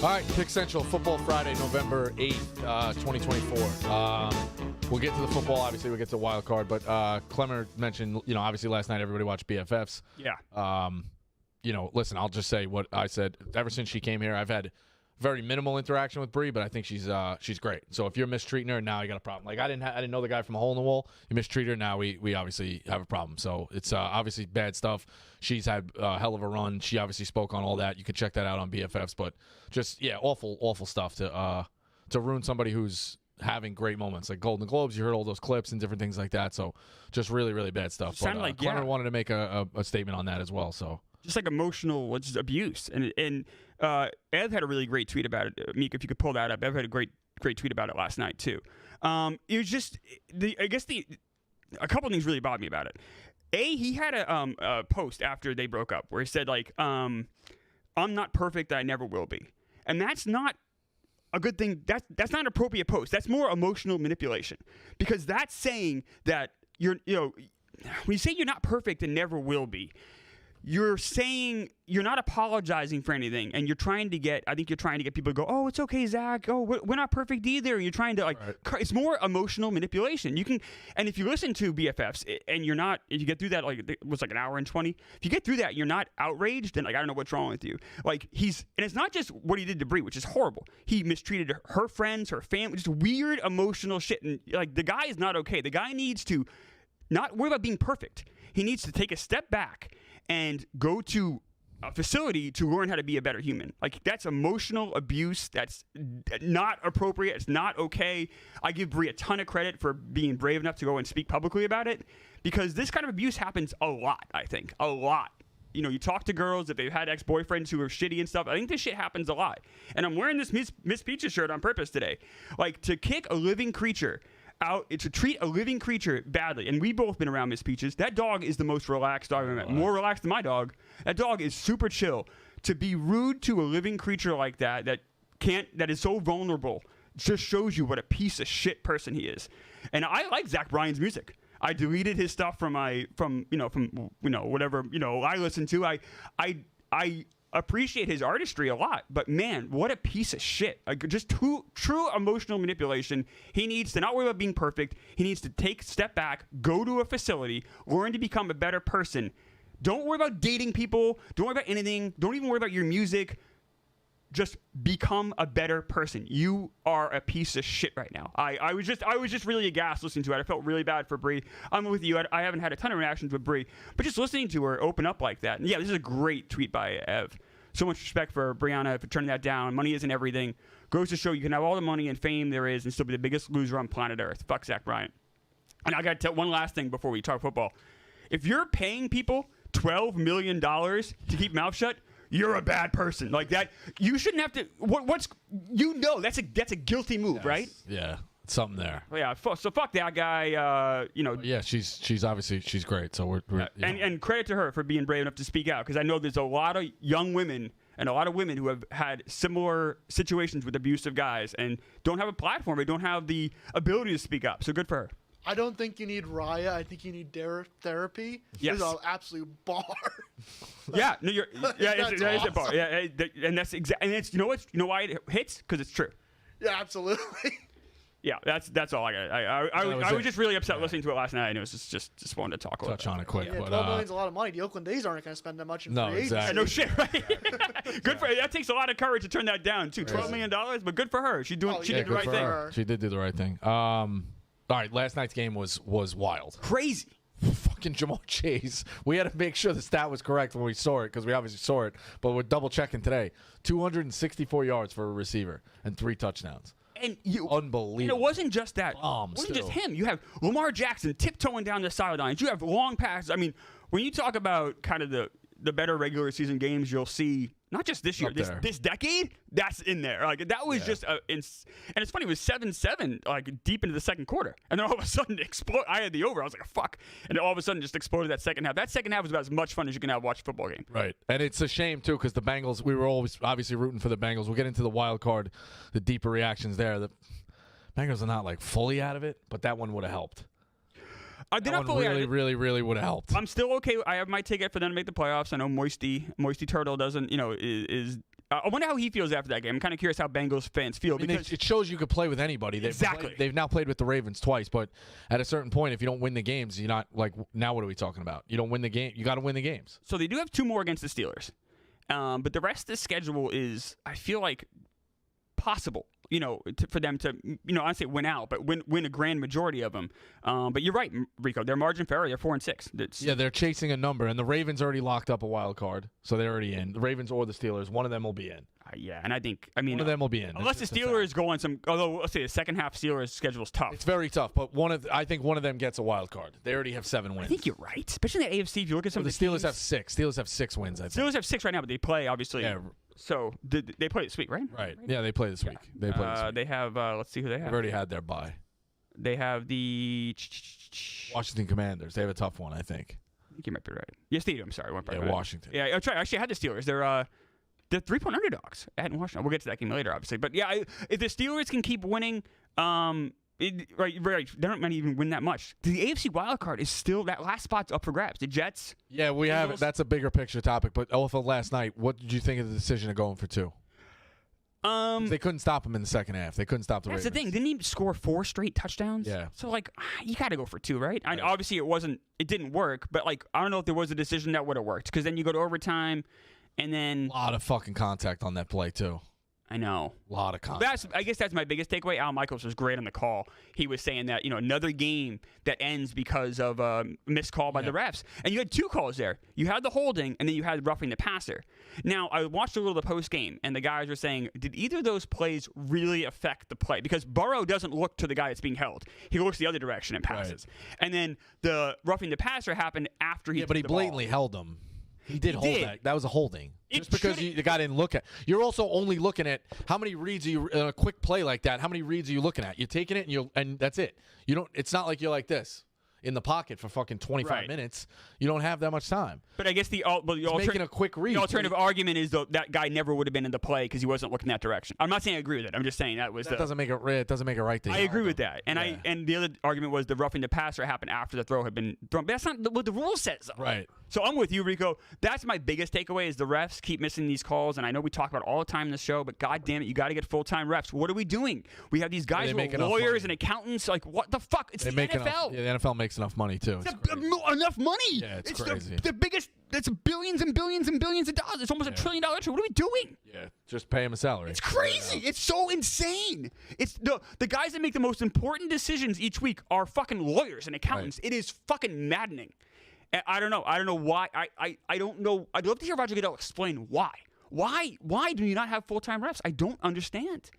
All right, Pick Central, Football Friday, November 8th, 2024. We'll get to the football. Obviously, we'll get to the wild card. But Clemmer mentioned, obviously last night everybody watched BFFs. Yeah. Listen, I'll just say what I said. Ever since she came here, I've had very minimal interaction with Bree, but I think she's great. So if you're mistreating her, now you got a problem. Like I didn't know the guy from a hole in the wall. You mistreat her, now we obviously have a problem. So it's obviously bad stuff. She's had a hell of a run. She obviously spoke on all that. You can check that out on BFFs. But just awful stuff to ruin somebody who's having great moments like Golden Globes. You heard all those clips and different things like that. So just really, really bad stuff. But Clemmer wanted to make a statement on that as well. So. Just like emotional abuse. And Ev had a really great tweet about it. Meek, if you could pull that up. Ev had a great tweet about it last night, too. It was just, a couple things really bothered me about it. He had a post after they broke up where he said, I'm not perfect, I never will be. And that's not a good thing. That's not an appropriate post. That's more emotional manipulation. Because that's saying that when you say you're not perfect and never will be, you're saying you're not apologizing for anything, and you're trying to get people to go, oh, it's okay, Zach. Oh, we're not perfect either. You're trying to It's more emotional manipulation. And if you listen to BFFs and if you get through that, it was like an hour and 20. If you get through that, you're not outraged, then I don't know what's wrong with you. And it's not just what he did to Bree, which is horrible. He mistreated her friends, her family, just weird emotional shit. And the guy is not okay. The guy needs to not worry about being perfect. He needs to take a step back and go to a facility to learn how to be a better human. That's emotional abuse. That's not appropriate. It's not okay. I give Bree a ton of credit for being brave enough to go and speak publicly about it, because this kind of abuse happens a lot, I think. A lot. You talk to girls if they've had ex-boyfriends who are shitty and stuff. I think this shit happens a lot. And I'm wearing this Miss Peaches shirt on purpose today. To kick a living creature out, to treat a living creature badly, and we've both been around Miss Peaches. That dog is the most relaxed dog I've ever met. More relaxed than my dog. That dog is super chill. To be rude to a living creature like that is so vulnerable, just shows you what a piece of shit person he is. And I like Zach Bryan's music. I deleted his stuff from whatever I listen to. I appreciate his artistry a lot, but man, what a piece of shit. Just true emotional manipulation. He needs to not worry about being perfect. He needs to take a step back, go to a facility, learn to become a better person. Don't worry about dating people. Don't worry about anything. Don't even worry about your music. Just become a better person. You are a piece of shit right now. I was just really aghast listening to it. I felt really bad for Bree. I'm with you. I haven't had a ton of reactions with Bree, but just listening to her open up like that. And yeah, this is a great tweet by Ev. So much respect for Brianna for turning that down. Money isn't everything. Goes to show you can have all the money and fame there is and still be the biggest loser on planet Earth. Fuck Zach Bryan. And I got to tell one last thing before we talk football. If you're paying people $12 million to keep mouth shut, you're a bad person. Like that, you shouldn't have to. That's a guilty move, yes. Right? Yeah, something there. Well, yeah. So fuck that guy. Yeah, she's obviously great. So we're and credit to her for being brave enough to speak out, because I know there's a lot of young women and a lot of women who have had similar situations with abusive guys and don't have a platform. They don't have the ability to speak up. So good for her. I don't think you need Raya. I think you need therapy. Yes. It's an absolute bar. Yeah, no, it's a bar. Yeah, and that's exactly. And it's you know why it hits? Because it's true. Yeah, absolutely. Yeah, that's all I got. I was just really upset listening to it last night, and it was just wanted to talk a little touch on it quick. Yeah, but, $12 million's a lot of money. The Oakland A's aren't going to spend that much in free agency. Exactly. No shit, right? Good for her. That takes a lot of courage to turn that down too. $12 million, but good for her. She did the right thing. She did do the right thing. All right, last night's game was wild. Crazy. Fucking Jamal Chase. We had to make sure the stat was correct when we saw it, because we obviously saw it, but we're double checking today. 264 yards for a receiver and 3 touchdowns. And unbelievable. And it wasn't just that. Bombs, it wasn't just him. You have Lamar Jackson tiptoeing down the sidelines. You have long passes. I mean, when you talk about kind of the better regular season games you'll see, not just this year, this decade, that's in there. Like that was just and it's funny, it was 7-7 like deep into the second quarter, and then all of a sudden explode. I had the over. I was like, fuck, and all of a sudden just exploded that second half. That second half was about as much fun as you can have watch a football game. Right, and it's a shame too, because the Bengals. We were always obviously rooting for the Bengals. We'll get into the wild card, the deeper reactions there. The Bengals are not like fully out of it, but that one would have helped. They're not fully really would have helped. I'm still okay. I have my ticket for them to make the playoffs. I know Moisty Turtle doesn't, is I wonder how he feels after that game. I'm kind of curious how Bengals fans feel. I mean, because it shows you could play with anybody. Exactly. They've now played with the Ravens twice, but at a certain point, if you don't win the games, you're not like, now what are we talking about? You don't win the game. You got to win the games. So they do have 2 more against the Steelers. But the rest of the schedule is, I feel like, possible, for them to, I say win out, but win a grand majority of them. But you're right, Rico. Their margin for error, they're 4-6. Yeah, they're chasing a number, and the Ravens already locked up a wild card, so they're already in. The Ravens or the Steelers, one of them will be in. Yeah, and one of them will be in. Unless the Steelers go on some, although let's say the second half Steelers schedule is tough. It's very tough, but I think one of them gets a wild card. They already have 7 wins. I think you're right, especially in the AFC. If you look at some the of the Steelers teams, have 6. Steelers have 6 wins. I think. Steelers have 6 right now, but they play obviously. Yeah. So they play this week, right? Right. Yeah, they play this week. They play this week. They have. Let's see who they have. They've already had their bye. They have the Washington Commanders. They have a tough one, I think. I think you might be right. Yes, they do. I'm sorry. Washington. Yeah, that's right. Actually, I had the Steelers. They're 3-point underdogs at Washington. We'll get to that game later, obviously. But yeah, if the Steelers can keep winning, right, they don't even win that much. The AFC wildcard is still, that last spot's up for grabs. The Jets. Yeah, we have it. That's a bigger picture topic. But off of last night, what did you think of the decision of going for 2? They couldn't stop him in the second half. They couldn't stop the Ravens. That's the thing. Didn't he score 4 straight touchdowns? Yeah. So you got to go for 2, right? Obviously, it didn't work. But I don't know if there was a decision that would have worked, because then you go to overtime, and then a lot of fucking contact on that play too. I know. A lot of contact. I guess that's my biggest takeaway. Al Michaels was great on the call. He was saying that, another game that ends because of a missed call by the refs. And you had 2 calls there. You had the holding, and then you had roughing the passer. Now, I watched a little of the post game, and the guys were saying, did either of those plays really affect the play? Because Burrow doesn't look to the guy that's being held. He looks the other direction and passes. Right. And then the roughing the passer happened after he but he blatantly held him. He did hold that. That was a holding. Just because the guy didn't look at. You're also only looking at how many reads are you in a quick play like that. How many reads are you looking at? You're taking it and that's it. You don't. It's not like you're like this in the pocket for fucking 25 minutes. You don't have that much time. But I guess making a quick read. The alternative argument is that guy never would have been in the play because he wasn't looking that direction. I'm not saying I agree with it. I'm just saying that doesn't make it right. I agree with that. And and the other argument was the roughing the passer happened after the throw had been thrown. But that's not what the rule says. Right. So I'm with you, Rico. That's my biggest takeaway is the refs keep missing these calls. And I know we talk about it all the time in the show, but God damn it, you got to get full-time refs. What are we doing? We have these guys who are lawyers and accountants. Like, what the fuck? It's the NFL. The NFL makes enough money, too. Enough money. Yeah, it's crazy. The biggest. That's billions and billions and billions of dollars. It's almost $1 trillion. What are we doing? Yeah, just pay him a salary. It's crazy. It's so insane. It's the guys that make the most important decisions each week are fucking lawyers and accountants. Right. It is fucking maddening. And I don't know. I don't know why. I don't know. I'd love to hear Roger Goodell explain why. Why do you not have full-time refs? I don't understand.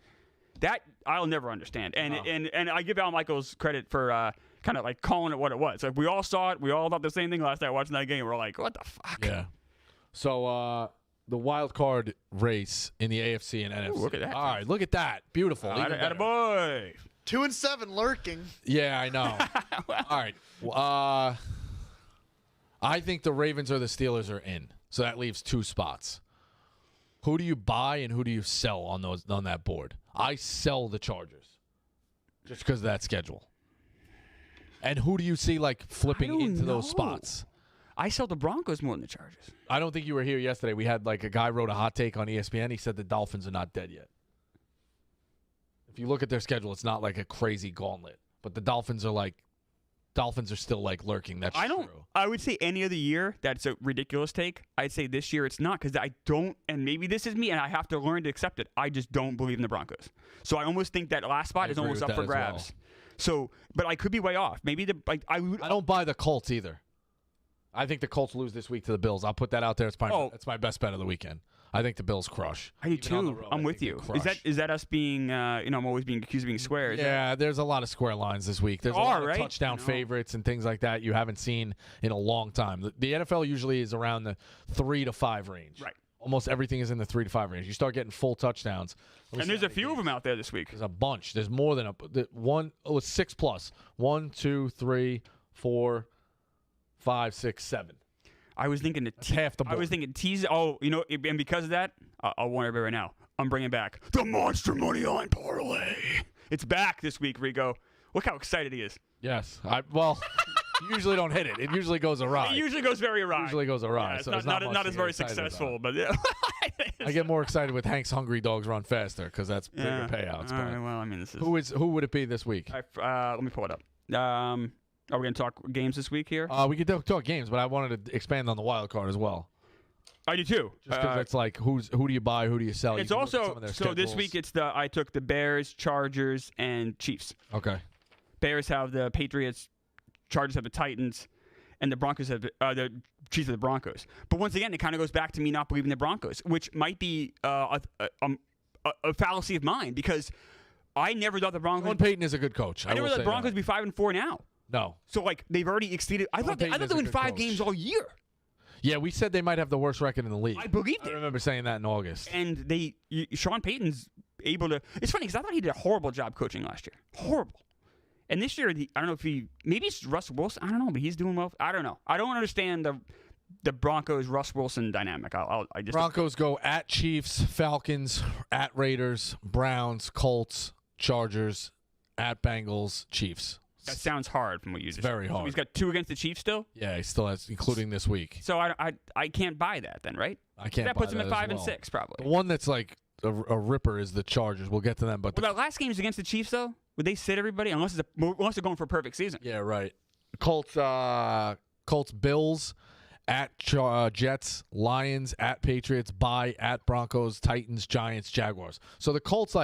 That I'll never understand. And I give Al Michaels credit for kind of like calling it what it was. Like we all saw it. We all thought the same thing last night watching that game. We're like, what the fuck? Yeah. So the wild card race in the AFC and NFC. Look at that. All right, look at that. Beautiful. Attaboy. 2-7 lurking. Yeah, I know. All right. I think the Ravens or the Steelers are in. So that leaves 2 spots. Who do you buy and who do you sell on that board? I sell the Chargers just because of that schedule. And who do you see flipping into those spots? I sell the Broncos more than the Chargers. I don't think you were here yesterday. We had a guy wrote a hot take on ESPN. He said the Dolphins are not dead yet. If you look at their schedule, it's not like a crazy gauntlet. But the Dolphins are still lurking. That's true. I would say any other year that's a ridiculous take. I'd say this year it's not because I don't, and maybe this is me, and I have to learn to accept it. I just don't believe in the Broncos. So I almost think that last spot is almost up for grabs. Well. So, but I could be way off. Maybe I don't buy the Colts either. I think the Colts lose this week to the Bills. I'll put that out there. It's my best bet of the weekend. I think the Bills crush. I do too. I'm with you. Is that us being? I'm always being accused of being square. Yeah, there's a lot of square lines this week. There's a lot of touchdown favorites and things like that you haven't seen in a long time. The NFL usually is around the 3 to 5 range. Right. Almost everything is in the 3 to 5 range. You start getting full touchdowns. And there's a few of them out there this week. There's a bunch. There's more than one. Oh, it's 6 plus. 1, 2, 3, 4, 5, 6, 7. I was thinking half the board. I was thinking tease. Oh, and because of that, I'll warn everybody right now. I'm bringing back the Monster Money Line Parlay. It's back this week, Rico. Look how excited he is. Yes. You usually don't hit it. It usually goes awry. It usually goes very awry. Yeah, so it's not as very successful, but yeah. I get more excited with Hank's Hungry Dogs Run Faster because that's bigger payouts. All But right, well, I mean, this is who would it be this week? let me pull it up. Are we going to talk games this week here? We could talk games, but I wanted to expand on the wild card as well. I do too. Just because it's like who do you buy, who do you sell? It's You can look at also some of their so this schedules. week I took the Bears, Chargers, and Chiefs. Okay. Bears have the Patriots, Chargers have the Titans, and the Broncos have the Chiefs have the Broncos. But once again, it kind of goes back to me not believing the Broncos, which might be a fallacy of mine because I never thought the Broncos. Sean Payton is a good coach. I never thought the Broncos would be 5-4 now. No. So like they've already exceeded. I thought they Payton is a win good 5 coach. games all year. Yeah, we said they might have the worst record in the league. I believed I it. remember saying that in August. And Sean Payton's able to. It's funny because I thought he did a horrible job coaching last year. Horrible. And this year, I don't know if maybe it's Russ Wilson. I don't know, but he's doing well. I don't know. I don't understand the Broncos Russ Wilson dynamic. I just Broncos go at Chiefs, Falcons, at Raiders, Browns, Colts, Chargers, at Bengals, Chiefs. That sounds hard from what you just said. Very hard. So he's got 2 against the Chiefs still. Yeah, he still has, including this week. So I can't buy that then, right? I can't. That buy puts him at as 5 well. and 6 probably. The one that's like a ripper is the Chargers. We'll get to them, but Well, that last game is against the Chiefs though. Would they sit everybody unless they're going for a perfect season? yeah, right. Colts, Bills, at Jets, Lions, at Patriots, bye, at Broncos, Titans, Giants, Jaguars. So the Colts,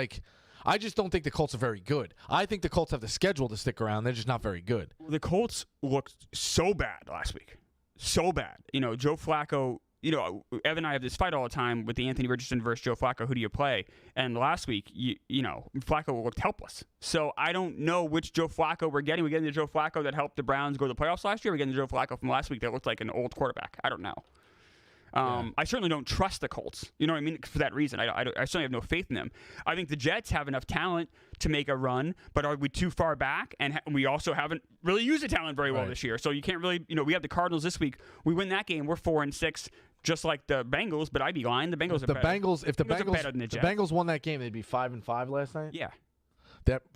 I just don't think the Colts are very good. I think the Colts have the schedule to stick around. They're just not very good. The Colts looked so bad last week. So bad. Joe Flacco, Evan and I have this fight all the time with the Anthony Richardson versus Joe Flacco. Who do you play? And last week, Flacco looked helpless. So I don't know which Joe Flacco we're getting. We're getting the Joe Flacco that helped the Browns go to the playoffs last year. We're getting the Joe Flacco from last week that looked like an old quarterback. I don't know. I certainly don't trust the Colts. You know what I mean? For that reason, I certainly have no faith in them. I think the Jets have enough talent to make a run, but are we too far back? And we also haven't really used the talent very well this year. So you can't really, we have the Cardinals this week. We win that game, we're 4-6, just like the Bengals. But I'd be lying. The Bengals are better. If the Bengals are better than the Jets. Bengals won that game, they'd be 5-5 last night. Yeah.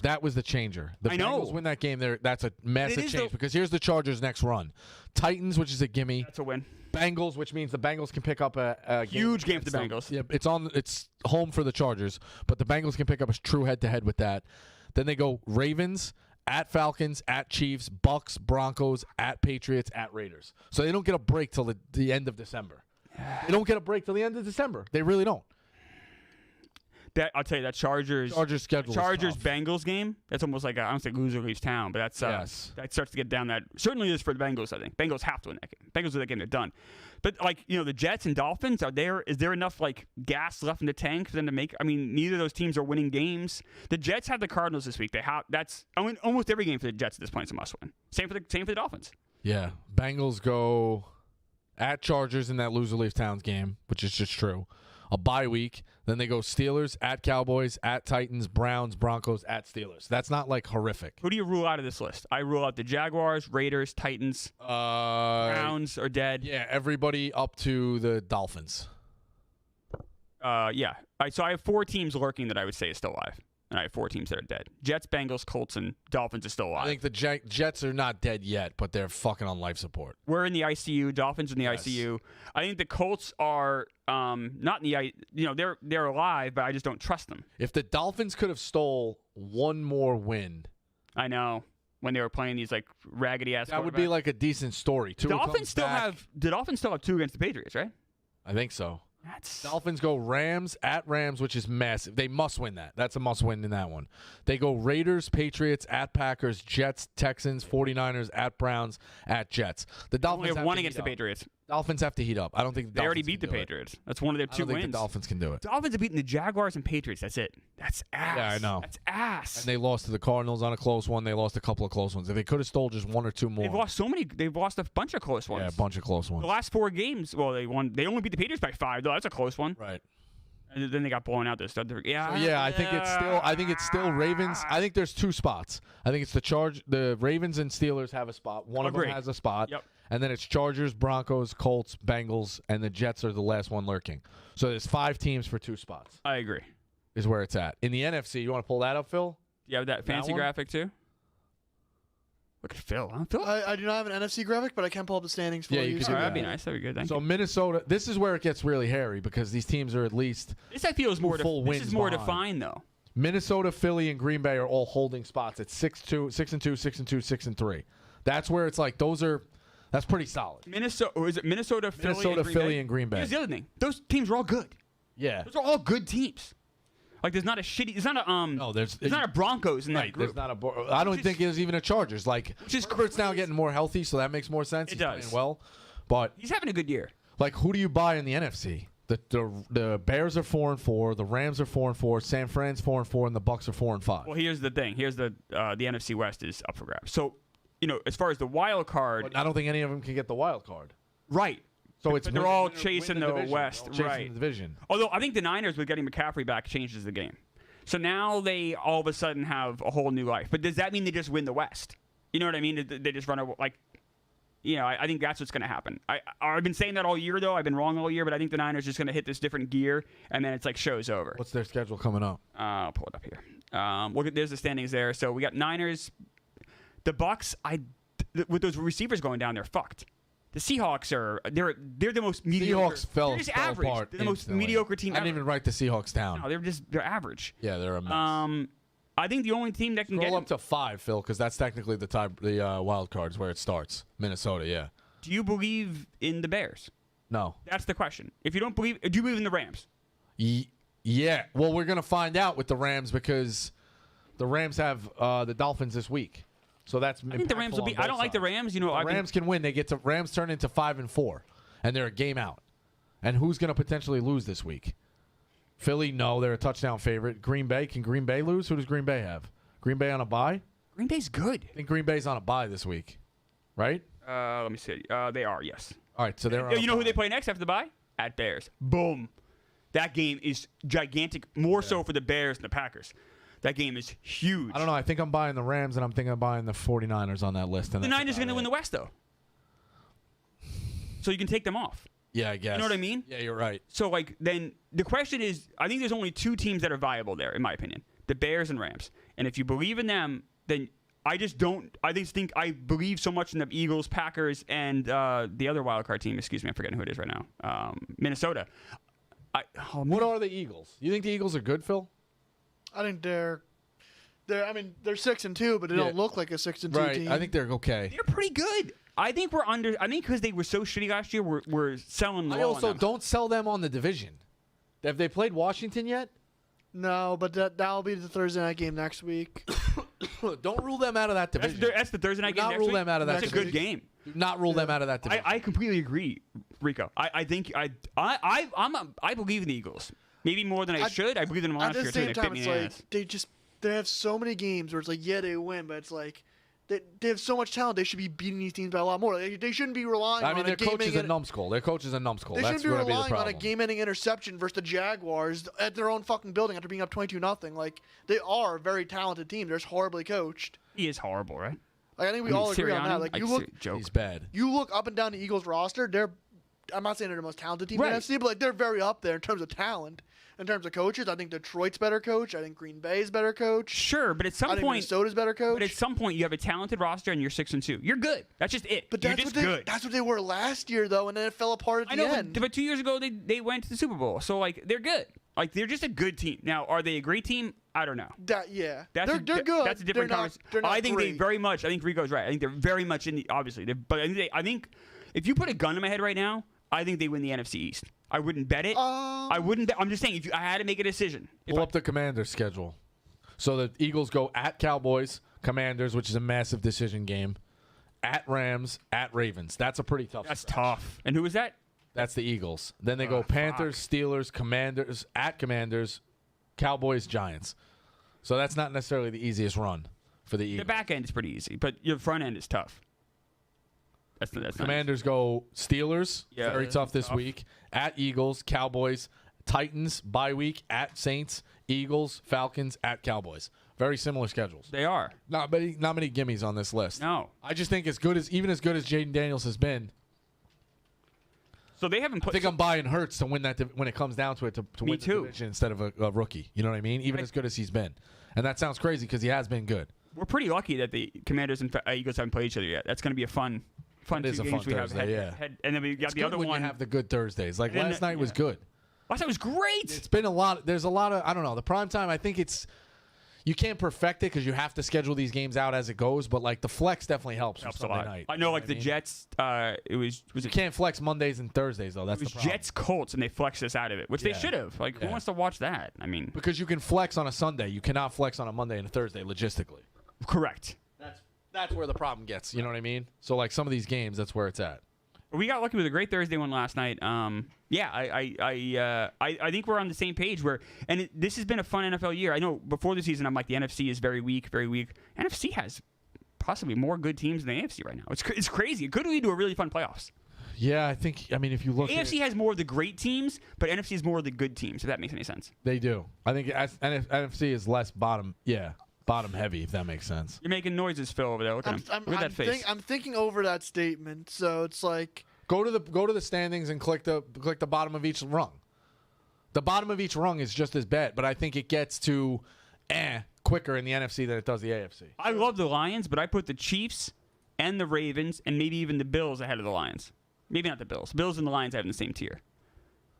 That was the changer. The I know. Bengals win that game. That's a massive change because here's the Chargers' next run: Titans, which is a gimme. That's a win. Bengals, which means the Bengals can pick up a Huge game for the against Bengals. Yeah, it's home for the Chargers, but the Bengals can pick up a true head-to-head with that. Then they go Ravens, at Falcons, at Chiefs, Bucks, Broncos, at Patriots, at Raiders. So they don't get a break till the end of December. They don't get a break till the end of December. They really don't. I'll tell you, that Chargers schedule. Bengals game. That's almost like I don't say loser leaves town, but that's Yes. that starts to get down that. Certainly is for the Bengals. I think Bengals have to win that game. Bengals win that game, they're done. But the Jets and Dolphins is there enough gas left in the tank for them to make? I mean, neither of those teams are winning games. The Jets have the Cardinals this week. Almost every game for the Jets at this point is a must win. Same for the Dolphins. Yeah, Bengals go at Chargers in that loser leaves towns game, which is just true. A bye week. Then they go Steelers, at Cowboys, at Titans, Browns, Broncos, at Steelers. That's not horrific. Who do you rule out of this list? I rule out the Jaguars, Raiders, Titans, Browns are dead. Yeah, everybody up to the Dolphins. Yeah. So I have 4 teams lurking that I would say is still alive. And I have 4 teams that are dead. Jets, Bengals, Colts, and Dolphins are still alive. I think the Jets are not dead yet, but they're fucking on life support. We're in the ICU. Dolphins in the ICU. I think the Colts are not in the they're alive, but I just don't trust them. If the Dolphins could have stole one more win, I know when they were playing these raggedy ass. that would be a decent story. The Dolphins still have 2 against the Patriots, right? I think so. That's Dolphins go Rams, at Rams, which is massive. They must win that. That's a must win in that one. They go Raiders, Patriots, at Packers, Jets, Texans, 49ers, at Browns, at Jets. The Dolphins only have 1 against the Patriots. Dolphins have to heat up. I don't think They already beat the Patriots. That's one of their 2 wins. I don't think wins. the Dolphins can do it. Dolphins have beaten the Jaguars and Patriots. That's it. That's ass. Yeah, I know. That's ass. And they lost to the Cardinals on a close one. They lost a couple of close ones. If they could have stole just 1 or 2 more. They've lost so many. They've lost a bunch of close ones. Yeah, a bunch of close ones. The last 4 games, well, they won. They only beat the Patriots by 5, though. That's a close one. Right. And then they got blown out. I think it's still Ravens. I think there's 2 spots. I think it's the Ravens and Steelers have a spot. One of them has a spot. Yep. And then it's Chargers, Broncos, Colts, Bengals, and the Jets are the last one lurking. So there's 5 teams for 2 spots. I agree. Is where it's at. In the NFC, you want to pull that up, Phil? You have that fancy one? graphic too? Look at Phil. Huh? Phil. I do not have an NFC graphic, but I can pull up the standings for Yeah, you. you can so do That'd that. be nice. That'd be good. Thank So you. Minnesota, this is where it gets really hairy because these teams are at least This I feel is more. full This wins is more behind. defined though. Minnesota, Philly, and Green Bay are all holding spots at 6-2, 6-2, 6-2, 6-3. That's where it's like that's pretty solid. Minnesota, or is it Minnesota, Philly, and Green Bay. Here's the other thing: those teams are all good. Yeah. Those are all good teams. Like there's not a shitty. There's not a No, there's not a Broncos in that right. group. There's not I don't think there's even a Chargers. Like Which is Herbert's now getting more healthy, so that makes more sense. It He's does. playing well, but He's having a good year. like, who do you buy in the NFC? The Bears are 4-4, the Rams are 4-4, San Fran's 4-4, and the Bucks are 4-5. Well, here's the thing. Here's the NFC West is up for grabs. So, as far as the wild card, But I don't think any of them can get the wild card. right? So it's But they're win- all win- chasing win the division. West, They're all chasing right? the division. Although I think the Niners with getting McCaffrey back changes the game. So now they all of a sudden have a whole new life. But does that mean they just win the West? You know what I mean? They just run I think that's what's going to happen. I've been saying that all year, though. I've been wrong all year, but I think the Niners are just going to hit this different gear, and then it's like show's over. What's their schedule coming up? I'll pull it up here. Look at there's the standings there. So we got Niners, the Bucks. With those receivers going down, they're fucked. The Seahawks they're the most mediocre. Seahawks fell They're just fell average. apart They're the most instantly. mediocre team I didn't ever. even write the Seahawks down. No, they're average. Yeah, they're a mess. I think the only team that can Roll get up to 5, Phil, because that's technically the wild cards where it starts. Minnesota, yeah. Do you believe in the Bears? No. That's the question. If you don't believe, do you believe in the Rams? Yeah. Well, we're gonna find out with the Rams because the Rams have the Dolphins this week. So that's I think the Rams will be. I don't like the Rams. Rams can win. Rams turn into 5-4, and they're a game out. And who's going to potentially lose this week? Philly, no, they're a touchdown favorite. Green Bay, can Green Bay lose? Who does Green Bay have? Green Bay on a bye? Green Bay's good. I think Green Bay's on a bye this week, right? Let me see. They are, yes. All right, so they're on You a know who bye. they play next after the bye? At Bears. Boom. That game is gigantic. More so for the Bears than the Packers. That game is huge. I don't know. I think I'm buying the Rams, and I'm thinking of buying the 49ers on that list. And The that's Niners are going to about win the it. West, though. So you can take them off. Yeah, I guess. You know what I mean? Yeah, you're right. So, then the question is, I think there's only two teams that are viable there, in my opinion. The Bears and Rams. And if you believe in them, then I just think I believe so much in the Eagles, Packers, and the other wild card team. Excuse me, I'm forgetting who it is right now. Minnesota. What are the Eagles? You think the Eagles are good, Phil? I think they're 6-2, but they Yeah. don't look like a 6-2 Right. team. I think they're okay. They're pretty good. I think we're under. I think because they were so shitty last year, we're selling low I also on them. don't sell them on the division. Have they played Washington yet? No, but that'll be the Thursday night game next week. Don't rule them out of that division. That's the Thursday night Do game not next rule week. them out of that That's a good division. game. Do not rule them out of that division. I completely agree, Rico. I think I believe in the Eagles. Maybe more than I should. I believe in them At last year the too. same They time, bit me it's in the like ass. they have so many games where it's like, yeah, they win, but it's like they have so much talent. They should be beating these teams by a lot more. They shouldn't be relying I on mean, a their coach is a game-ending. numbskull. Their coach is a numbskull. They That's shouldn't be going to be the relying on a problem. game-ending interception versus the Jaguars at their own fucking building after being up 22-0. Like, they are a very talented team. They're just horribly coached. He is horrible, right? Like, I think we all agree on that. Like, joke. He's bad. you look up and down the Eagles roster. I'm not saying they're the most talented team in Right. the NFC, but like they're very up there in terms of talent. In terms of coaches, I think Detroit's better coach. I think Green Bay's better coach. Sure, but at some I think point, Minnesota's better coach. but at some point, you have a talented roster and you're 6-2. You're good. That's just it. But you're that's just what good. That's what they were last year, though, and then it fell apart at I the know, end. but 2 years ago they went to the Super Bowl, so they're good. They're just a good team. Now, are they a great team? I don't know. Yeah, They're good. That's a different conversation. They're not I think great. they very much. I think Rico's right. I think they're very much in the. Obviously, but I think if you put a gun in my head right now, I think they win the NFC East. I wouldn't bet it. I wouldn't. I'm just saying, if I had to make a decision, Pull up the Commanders' schedule. So the Eagles go at Cowboys, Commanders, which is a massive decision game, at Rams, at Ravens. That's a pretty tough. that's stretch. tough. And who was that? That's the Eagles. Then they go Panthers, Steelers, Commanders, at Commanders, Cowboys, Giants. So that's not necessarily the easiest run for the Eagles. The back end is pretty easy, but your front end is tough. That's nice. Commanders go Steelers, Yeah. very tough this week. At Eagles, Cowboys, Titans, bye week, at Saints, Eagles, Falcons, at Cowboys. Very similar schedules. They are. Not many gimmies on this list. No. I just think even as good as Jaden Daniels has been, So they haven't I put. think I'm buying Hurts to win that when it comes down to it to Me win the too. division instead of a rookie. You know what I mean? Even as good as he's been, and that sounds crazy because he has been good. We're pretty lucky that the Commanders and Eagles haven't played each other yet. That's going to be a fun It two is a games fun we have Thursday, head. And then we got It's the good other when one. you have the good Thursdays. Like And then last night was good. Last night was great. It's been a lot. There's a lot of, I don't know, the prime time, I think you can't perfect it because you have to schedule these games out as it goes, but like the flex definitely helps Helps a Sunday lot. night. I know, like the Jets. Was You it? can't flex Mondays and Thursdays though. That's It was the problem. Jets Colts, and they flexed us out of it, which they Yeah. should have. Like, who Yeah. wants to watch that? I mean, Because you can flex on a Sunday. You cannot flex on a Monday and a Thursday logistically. correct. That's where the problem gets. You know what I mean? So like some of these games, that's where it's at. We got lucky with a great Thursday one last night. Yeah, I think we're on the same page. This has been a fun NFL year. I know before the season, I'm like, the NFC is very weak, very weak. NFC has possibly more good teams than the AFC right now. It's crazy. It could lead to a really fun playoffs. Yeah, I think. I mean, if you look, AFC has more of the great teams, but NFC has more of the good teams. If that makes any sense. they do. I think NFC is less bottom. Yeah, bottom heavy. If that makes sense. You're making noises, Phil, over there. Look at him. Look at that face. I'm thinking over that statement, so it's like Go to the standings and click the bottom of each rung. The bottom of each rung is just as bad, but I think it gets to quicker in the NFC than it does the AFC. I love the Lions, but I put the Chiefs and the Ravens and maybe even the Bills ahead of the Lions. Maybe not the Bills. Bills and the Lions I have in the same tier.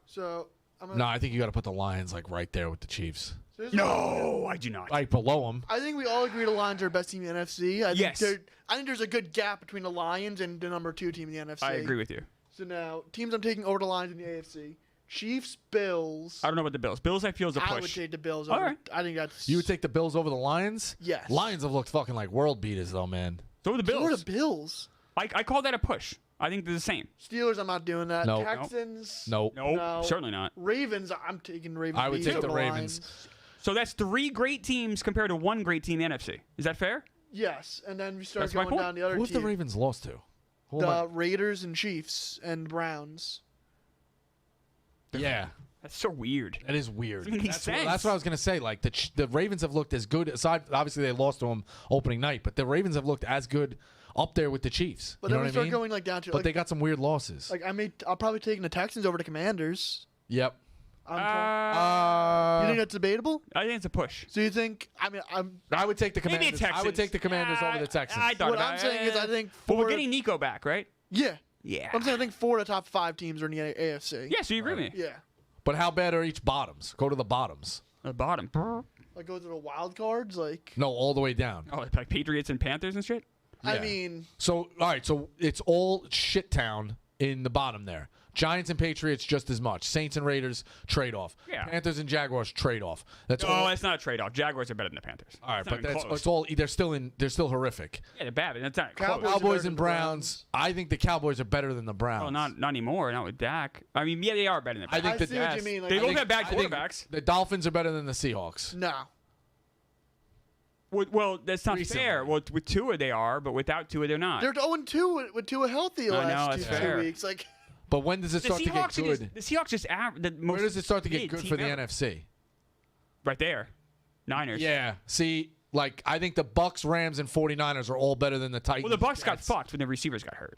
so. I'm gonna, No, I think you got to put the Lions like right there with the Chiefs, so here's No, I do not. like below them. I think we all agree the Lions are the best team in the NFC. Yes. I think there's a good gap between the Lions and the number 2 team in the NFC. I agree with you. So now, teams I'm taking over the Lions in the AFC: Chiefs, Bills. I don't know about the Bills. Bills I feel is a push. I would take the Bills. All Over. right. I think that's. You would take the Bills over the Lions? Yes. Lions have looked fucking like world beaters though, man. So are the Bills. So are the Bills. I call that a push. I think they're the same. Steelers, I'm not doing that. No. Texans. Nope. No, No. certainly not. Ravens, I'm taking Ravens. I would take over the Ravens. Lions. So that's 3 great teams compared to 1 great team in the NFC. Is that fair? Yes, and then we start That's my going point. down the other Who's team. the Ravens lost to? Who am The Raiders and Chiefs and Browns. yeah. That's so weird. That is weird. Doesn't make sense. That's what I was gonna say. Like the Ravens have looked as good. Aside, obviously they lost to them opening night, but the Ravens have looked as good up there with the Chiefs. But You then know we what I start mean? going like down to But like, they got some weird losses. like I'll probably take the Texans over the Commanders. Yep. You think that's debatable? I think it's a push. So you think? I'm. I would take the Maybe Commanders. Texans. I would take the Commanders over the Texans. I thought What about I'm saying is, I think But we're four- getting Nico back, right? Yeah. Yeah. I'm saying I think 4 of the top 5 teams are in the AFC. Yeah, so you agree with me. Yeah. But how bad are each bottoms? Go to the bottoms. The bottom. Like go to the wild cards. Like No, all the way down. Oh, like Patriots and Panthers and shit? I Yeah. mean, So all right, so it's all shit town in the bottom there. Giants and Patriots just as much. Saints and Raiders trade off. Yeah. Panthers and Jaguars trade off. That's Oh, all. that's not a trade-off. Jaguars are better than the Panthers. All right, It's not but even that's close. it's all. They're still horrific. Yeah, they're bad, but that's not Cowboys- close. are Cowboys better and than the Browns. I think the Cowboys are better than the Browns. Oh, not anymore. Not with Dak. I mean, yeah, they are better than the I Browns. think I see what you mean. Like, They I both think- have bad I think quarterbacks. the Dolphins are better than the Seahawks. no. Well, that's not Recently. fair. Well, with Tua they are, but without Tua they're not. They're 0-2 with Tua healthy the I know, last that's 2 fair. weeks. Like But when does it the start to get Seahawks are good? just, the Seahawks just the most Where does it start to get mid good team for the ever. NFC? Right there. Niners. Yeah. See, like I think the Bucks, Rams, and 49ers are all better than the Titans. Well, the Bucks got Jets. fucked when the receivers got hurt.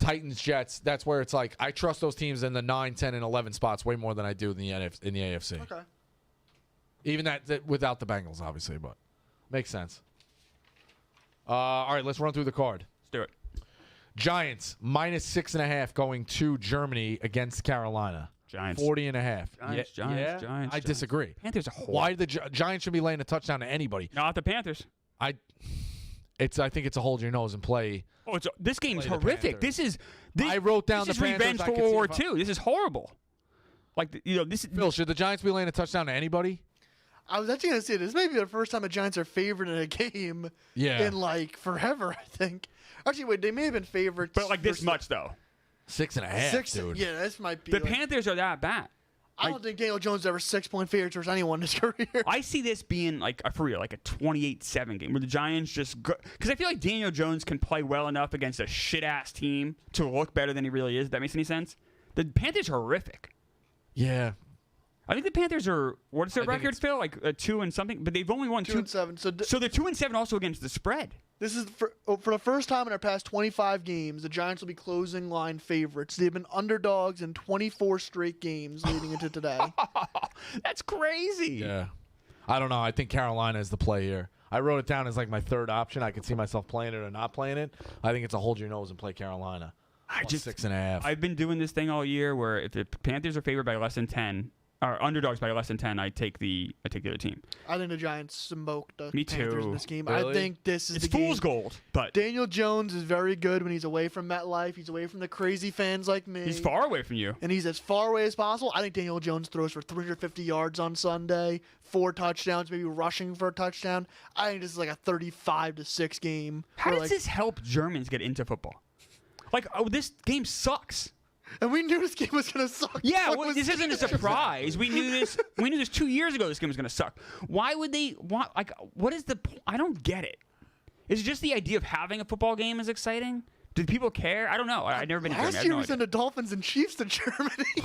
Titans, Jets. That's where it's like I trust those teams in the 9, 10, and 11 spots way more than I do in the AFC. okay. Even that without the Bengals, obviously, but makes sense. All right, let's run through the card. Let's do it. Giants -6.5 going to Germany against Carolina. Giants. 40.5. Giants, yeah, Giants, yeah, Giants, I Giants. disagree. Panthers are horrible. Why the Giants should be laying a touchdown to anybody? Not the Panthers. I think it's a hold your nose and play. Oh, this game's Play the horrific. Panthers. This I wrote down this the is Panthers. revenge I for could World see War if I- II. This is horrible. Like this. Phil, should the Giants be laying a touchdown to anybody? I was actually gonna say this may be the first time the Giants are favored in a game Yeah. in like forever. I think. Actually, wait, they may have been favorites, But like this for much though. 6.5, 6. dude. Yeah, this might be. The like- Panthers are that bad. I don't think Daniel Jones is ever 6-point favorites versus anyone in his career. I see this being like for real, like a 28-7 game where the Giants just go because I feel like Daniel Jones can play well enough against a shit ass team to look better than he really is. If that makes any sense. The Panthers are horrific. Yeah. I think the Panthers are what's their I think record, it's- Phil? Like a 2 and something, but they've only won 2-7. So they're 2-7 also against the spread. This is for the first time in our past 25 games, the Giants will be closing line favorites. They've been underdogs in 24 straight games leading into today. That's crazy. Yeah. I don't know. I think Carolina is the play here. I wrote it down as like my third option. I could see myself playing it or not playing it. I think it's a hold your nose and play Carolina. Plus 6.5. I've been doing this thing all year where if the Panthers are favored by less than 10, or underdogs by less than 10, I take the other team. I think the Giants smoke the Me Panthers too. in this game. Really? I think this is It's the game. fool's gold, but Daniel Jones is very good when he's away from MetLife. He's away from the crazy fans like me. he's far away from you. And he's as far away as possible. I think Daniel Jones throws for 350 yards on Sunday, 4 touchdowns, maybe rushing for a touchdown. I think this is like a 35-6 game. How where, does like- this help Germans get into football? Like, this game sucks. And we knew this game was going to suck. Yeah, What well, was this isn't a surprise. We knew this. We knew this 2 years ago. This game was going to suck. Why would they want? Like, what is the? I don't get it. Is it just the idea of having a football game is exciting? Do people care? I don't know. I've never been to Germany. Last I year have we no sent idea. the Dolphins and Chiefs to Germany.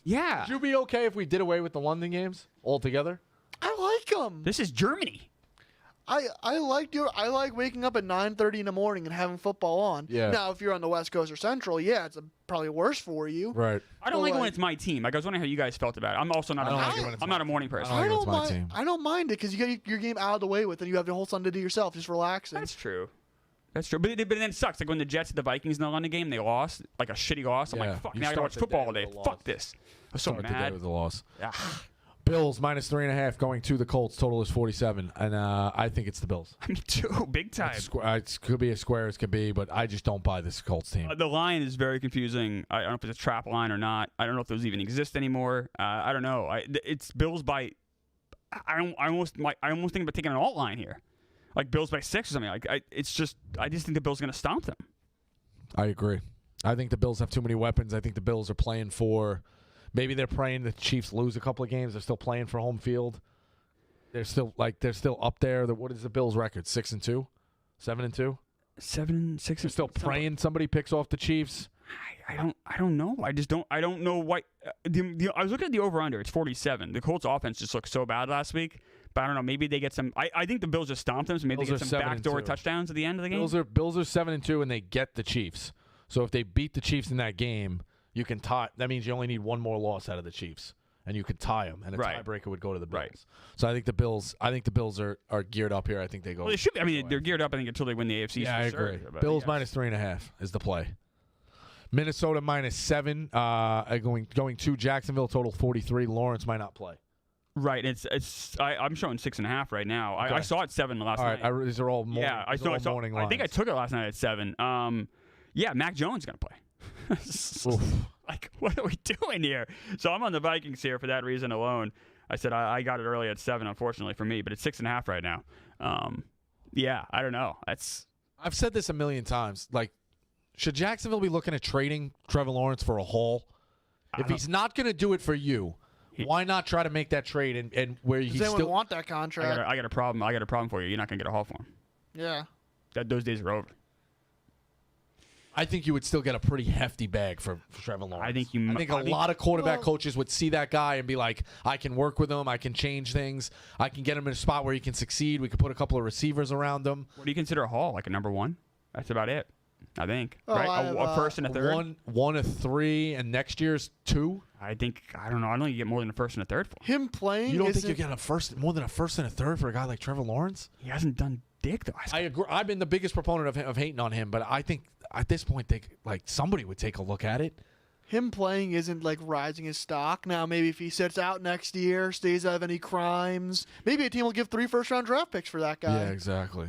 Yeah, Would you be okay if we did away with the London games altogether? I like them. this is Germany. I like waking up at 9:30 in the morning and having football on. Yeah. Now, if you're on the West Coast or Central, yeah, it's probably worse for you. Right. I don't Well, like it when like- it's my team. Like I was wondering how you guys felt about it. I'm also not. I don't A, like it when it's I'm not a morning person. I don't like it when it's my mind. team. I don't mind it because you get your game out of the way with, and you have the whole Sunday to yourself, just relaxing. That's true. That's true. But then it sucks. Like when the Jets and the Vikings in the London game, they lost. Like a shitty loss. I'm Yeah. like, fuck, You now I gotta start watch the football day all day. with a Fuck loss. this. I'm so Start the day mad. with a loss. Ah, Bills minus 3.5 going to the Colts. Total is 47, and I think it's the Bills. me too. Big time. It could be as square as could be, but I just don't buy this Colts team. The line is very confusing. I don't know if it's a trap line or not. I don't know if those even exist anymore. I don't know. It's Bills by. I almost think about taking an alt line here, like Bills by 6 or something. Like I just think the Bills are gonna stomp them. I agree. I think the Bills have too many weapons. I think the Bills are playing for. Maybe they're praying the Chiefs lose a couple of games. They're still playing for home field. They're still up there. What is the Bills' record? 6-2, 7-2. 7, 6. They're still praying somebody picks off the Chiefs. I don't know. I don't know why. I was looking at the over under. It's 47. The Colts offense just looked so bad last week. But I don't know. Maybe they get some. I think the Bills just stomped them. So maybe Bills they get are some backdoor 7-2. touchdowns at the end of the game. Bills are 7-2, and they get the Chiefs. So if they beat the Chiefs in that game, you can tie. That means you only need one more loss out of the Chiefs, and you can tie them, and a Right. tiebreaker would go to the Bills. Right. So I think the Bills. are geared up here. I think they go. Well, they should be. I mean, they're geared up. I think until they win the AFC. Yeah, I for agree. sure, but Bills yes. minus 3.5 is the play. Minnesota minus 7. Going to Jacksonville. Total 43. Lawrence might not play. Right. I'm showing 6.5 right now. Okay. I saw it 7 last All night. right, these are all morning. Yeah, I these are saw. all morning I think I lines. took it last night at 7. Yeah, Mac Jones is gonna play. Oof. Like, what are we doing here? So I'm on the Vikings here for that reason alone. I said I got it early at 7, unfortunately for me, but it's 6.5 right now. Yeah, I don't know. I've said this a million times. Like, should Jacksonville be looking at trading Trevor Lawrence for a haul? If he's not going to do it for you, why not try to make that trade and where Does he's anyone still want that contract? I got a problem. I got a problem for you. You're not gonna get a haul for him. Yeah. Those days are over. I think you would still get a pretty hefty bag for Trevor Lawrence. I think a lot of quarterback coaches would see that guy and be like, I can work with him. I can change things. I can get him in a spot where he can succeed. We could put a couple of receivers around him. What do you consider a haul? Like a number 1? That's about it. I think. Oh, right? I have, A first and a third. One, a 3, and next year's 2. I don't know. I don't think you get more than a first and a third for him. Him playing. You don't think isn't- you get more than a first and a third for a guy like Trevor Lawrence? He hasn't done dick though. I agree. I've been the biggest proponent of hating on him, but I think at this point, somebody would take a look at it. him playing isn't like rising his stock. Now, maybe if he sits out next year, stays out of any crimes, maybe a team will give 3 first-round draft picks for that guy. Yeah, exactly.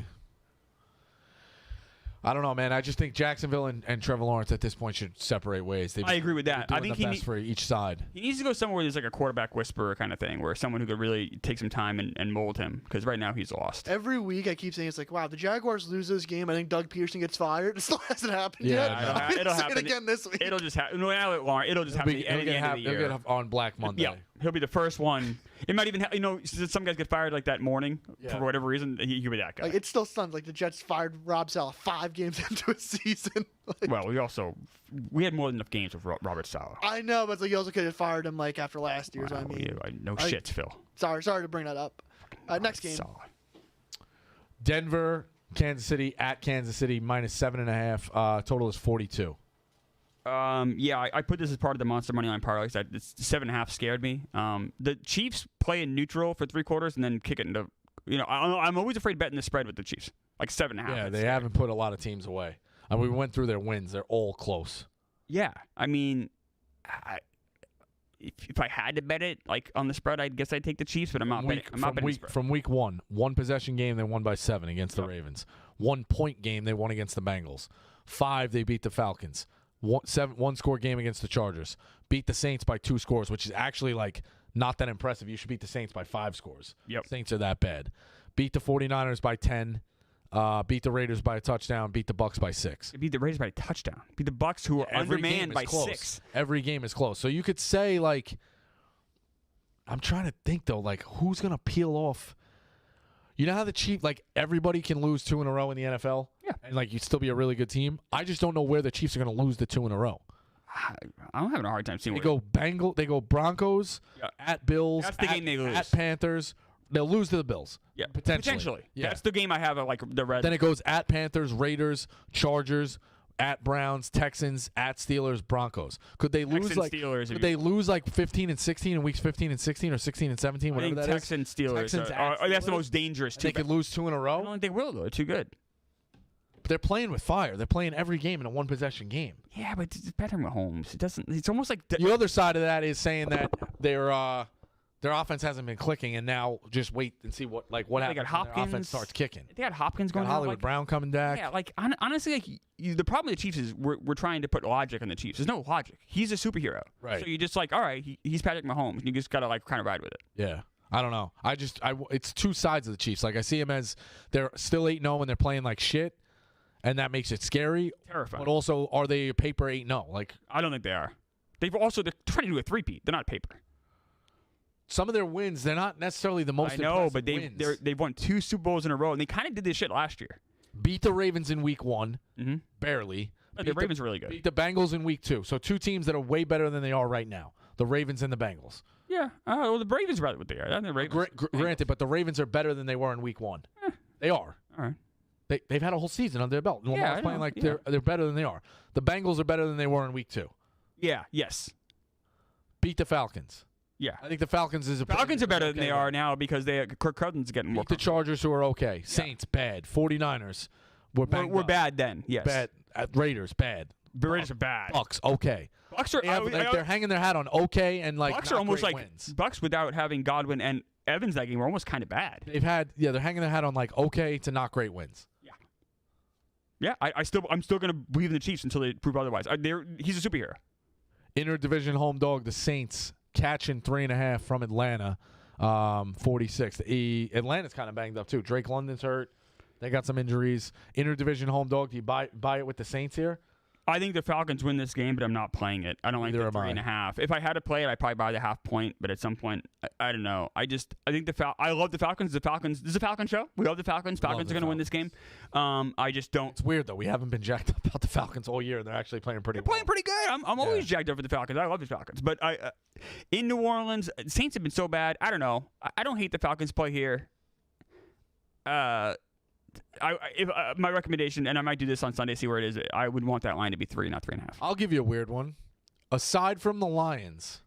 I don't know, man. I just think Jacksonville and Trevor Lawrence at this point should separate ways. I agree with that. They're I doing think the best for each side. he needs to go somewhere where there's like a quarterback whisperer kind of thing, where someone who could really take some time and mold him. Because right now he's lost. Every week I keep saying it's like, wow, the Jaguars lose this game. I think Doug Pearson gets fired. It still hasn't happened Yeah, yet. I know. I'm gonna It'll say happen. it again this week. It'll just happen. It'll just happen at the end of the year. He'll get on Black Monday. Yeah, he'll be the first one. It might even, some guys get fired like that morning Yeah. for whatever reason. He'll be that guy. Like, it still stuns. Like, the Jets fired Rob Saleh 5 games into a season. Like, Well, we had more than enough games with Robert Saleh. I know, but it's like you also could have fired him like after last year's. Wow, I mean, no shits, Phil. sorry to bring that up. Next game. Saleh. Denver, Kansas City at Kansas City minus 7.5. Total is 42. Yeah, I put this as part of the Monster Moneyline parlay. The 7.5 scared me. The Chiefs play in neutral for 3 quarters and then kick it into I'm always afraid betting the spread with the Chiefs, like 7.5. Yeah, they haven't put a lot of teams away. And we went through their wins; they're all close. Yeah, I mean, if I had to bet it like on the spread, I guess I'd take the Chiefs, but I'm not betting the spread. From week one possession game, they won by 7 against the Ravens. 1 point game, they won against the Bengals. 5, they beat the Falcons. 1 score game against the Chargers. Beat the Saints by 2 scores, which is actually like not that impressive. You should beat the Saints by 5 scores. Yep. Saints are that bad. Beat the 49ers by 10. Beat the Raiders by a touchdown. Beat the Bucks by 6. Beat the Raiders by a touchdown. Beat the Bucks, who are undermanned by close. 6. Every game is close. So you could say, like, I'm trying to think, though, like, who's going to peel off? You know how the Chiefs, like, everybody can lose 2 in a row in the NFL? Yeah. And, like, you'd still be a really good team? I just don't know where the Chiefs are going to lose the 2 in a row. I'm having a hard time seeing They go Broncos, at Bills, That's the game they lose. At Panthers. They'll lose to the Bills. Yeah, Potentially. Yeah. That's the game I have like the red. Then it goes at Panthers, Raiders, Chargers, at Browns, Texans, at Steelers, Broncos. Could they lose Texans, like Steelers, could they lose like 15 and 16 in weeks 15 and 16 or 16 and 17, I whatever think that is? Texans, Steelers. Texans That's the Steelers? most dangerous. They could lose 2 in a I row. don't think they will though. They're too good. But they're playing with fire. They're playing every game in a 1 possession game. Yeah, but it's better with Mahomes. It doesn't. It's almost like The other side of that is saying that their offense hasn't been clicking, and now just wait and see what they happens got when their offense Hopkins. starts kicking. They had Hopkins Got going. Hollywood Brown coming back. Yeah, like honestly, like the problem with the Chiefs is we're trying to put logic on the Chiefs. There's no logic. He's a superhero. Right. So you just like, all right, he's Patrick Mahomes. And you just gotta like kind of ride with it. Yeah. I don't know. It's 2 sides of the Chiefs. Like, I see them as they're still 8-0 and they're playing like shit, and that makes it scary. Terrifying. But also, are they paper 8-0? Like, I don't think they are. They're trying to do a 3-peat. They're not paper. some of their wins, they're not necessarily the most I know, impressive but wins. they've won 2 Super Bowls in a row, and they kind of did this shit last year. Beat the Ravens in week 1, Mm-hmm. barely. The Ravens are really good. Beat the Bengals in week 2. So 2 teams that are way better than they are right now. The Ravens and the Bengals. Yeah. Well, the Ravens are what they are. The Ravens. Granted, but the Ravens are better than they were in week 1. They are. All right. They've had a whole season under their belt. Lamar's playing like Yeah. they're better than they are. The Bengals are better than they were in week 2. Yeah. Yes. Beat the Falcons. Yeah. I think the Falcons is a Falcons are better than okay they are now because Kirk Cousins is getting more. Beat the Chargers, who are okay. Saints, bad. 49ers, we're bad then. Yes. Bad. Raiders, bad. The Raiders are bad. Bucks, okay. Bucks are. They're hanging their hat on okay and like Bucks not are almost great like wins. Bucks without having Godwin and Evans that game were almost kind of bad. They're hanging their hat on like okay to not great wins. Yeah. I'm still gonna believe in the Chiefs until they prove otherwise. He's a superhero. Interdivision home dog, the Saints catching 3.5 from Atlanta, 46. Atlanta's kind of banged up too. Drake London's hurt. They got some injuries. Interdivision home dog. Do you buy it with the Saints here? I think the Falcons win this game, but I'm not playing it. I don't like the 3.5. If I had to play it, I'd probably buy the half point. But at some point, I don't know. I think I love the Falcons. The Falcons. This is a Falcon show. We love the Falcons. Falcons are going to win this game. I just don't. It's weird though. We haven't been jacked up about the Falcons all year. They're actually playing pretty. Playing pretty good. I'm always jacked up for the Falcons. I love the Falcons. But in New Orleans, Saints have been so bad. I don't know. I don't hate the Falcons play here. My recommendation, and I might do this on Sunday, see where it is. I would want that line to be 3, not 3.5. I'll give you a weird one. Aside from the Lions,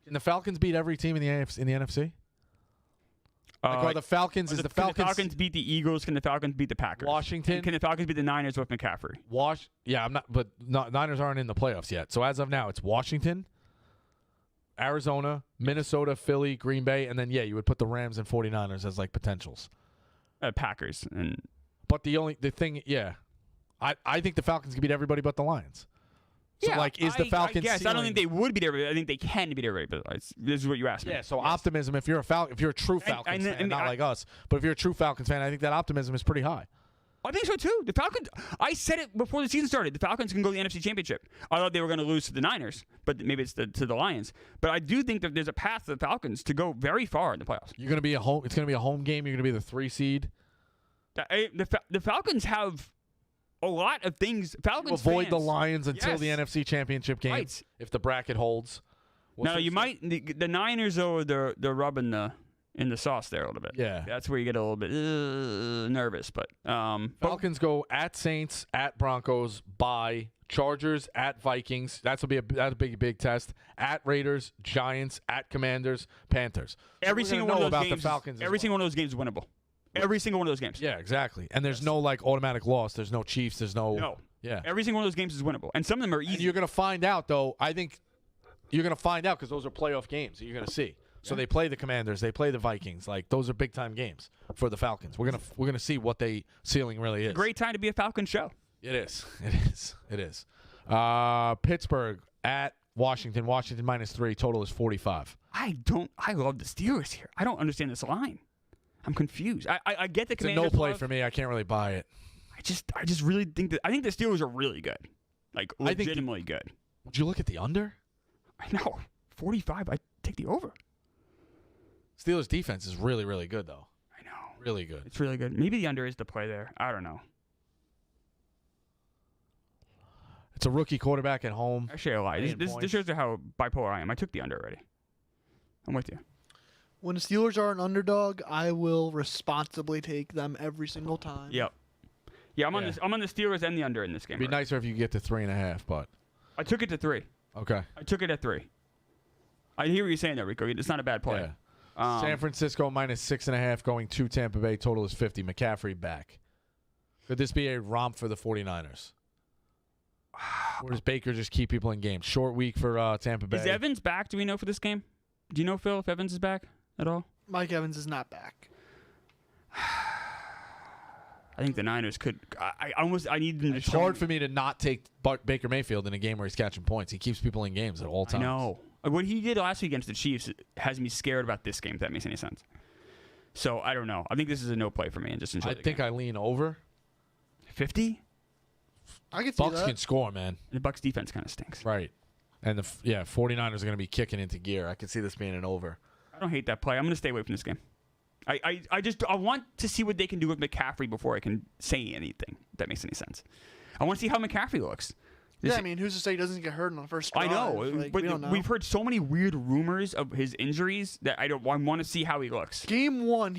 can the Falcons beat every team in the NFC? Are the Falcons? Can the Falcons beat the Eagles? Can the Falcons beat the Packers? Washington? And can the Falcons beat the Niners with McCaffrey? I'm not. But Niners aren't in the playoffs yet. So as of now, it's Washington, Arizona, Minnesota, Philly, Green Bay, and then you would put the Rams and 49ers as like potentials. Packers and. But the thing, I think the Falcons can beat everybody but the Lions. So is the Falcons? Yes, I don't think they would beat everybody. I think they can beat everybody. But this is what you asked me. Yeah. So optimism. If you're a true Falcons fan, not like us, but if you're a true Falcons fan, I think that optimism is pretty high. I think so too. The Falcons. I said it before the season started. The Falcons can go to the NFC Championship. I thought they were going to lose to the Niners, but maybe it's to the Lions. But I do think that there's a path for the Falcons to go very far in the playoffs. You're going to be a home. It's going to be a home game. You're going to be the 3 seed. The Falcons have a lot of things. Falcons avoid fans, the Lions until the NFC Championship game, if the bracket holds. Now you might. The Niners though, they're rubbing in the sauce there a little bit. Yeah. That's where you get a little bit nervous. But Falcons go at Saints, at Broncos, bye. Chargers, at Vikings. That's a big test. At Raiders, Giants, at Commanders, Panthers. every So we're single gonna one know of those about games, the Falcons. every single one of those games is winnable. Every single one of those games. Yeah, exactly. And there's no like automatic loss. There's no Chiefs. There's no. No. Yeah. Every single one of those games is winnable, and some of them are And easy. you're gonna find out though. I think you're gonna find out because those are playoff games that you're gonna see. So they play the Commanders, they play the Vikings. Like those are big time games for the Falcons. We're gonna see what they ceiling really is. Great time to be a Falcon show. It is. It is. It is. Pittsburgh at Washington. Washington -3. Total is 45. I love the Steelers here. I don't understand this line. I'm confused. I get the It's a Commanders. no play love. for me. I can't really buy it. I just really think that. I think the Steelers are really good. Like I think legitimately good. Would you look at the under? I know. 45. I take the over. Steelers defense is really, really good though. I know. Really good. It's really good. Maybe the under is the play there. I don't know. It's a rookie quarterback at home. Actually, I lie. Laying This points. shows you how bipolar I am. I took the under already. I'm with you. When the Steelers are an underdog, I will responsibly take them every single time. Yep. Yeah, I'm on Yeah. this. I'm on the Steelers and the under in this game. It'd be already. nicer if you could get to 3.5, but I took it to 3. okay. I took it at 3. I hear what you're saying there, Rico. It's not a bad play. Yeah. Um, San Francisco -6.5 going to Tampa Bay. Total is 50. McCaffrey back. Could this be a romp for the 49ers? Or does Baker just keep people in games? Short week for Tampa Bay. Is Evans back? Do we know for this game? Do you know, Phil, if Evans is back at all? Mike Evans is not back. I think the Niners could. I need them to. It's hard for me to not take Baker Mayfield in a game where he's catching points. He keeps people in games at all I times. know. What he did last week against the Chiefs has me scared about this game, if that makes any sense. So, I don't know. I think this is a no play for me and just enjoy I the think game. I lean over. 50? I can see Bucks that. can score, man. The Bucks defense kind of stinks. Right. And the 49ers are going to be kicking into gear. I can see this being an over. I don't hate that play. I'm going to stay away from this game. I want to see what they can do with McCaffrey before I can say anything, if that makes any sense. I want to see how McCaffrey looks. Yeah, I mean, who's to say he doesn't get hurt on the first drive? I know, Like, but we don't know. we've heard so many weird rumors of his injuries that I want to see how he looks. Game 1,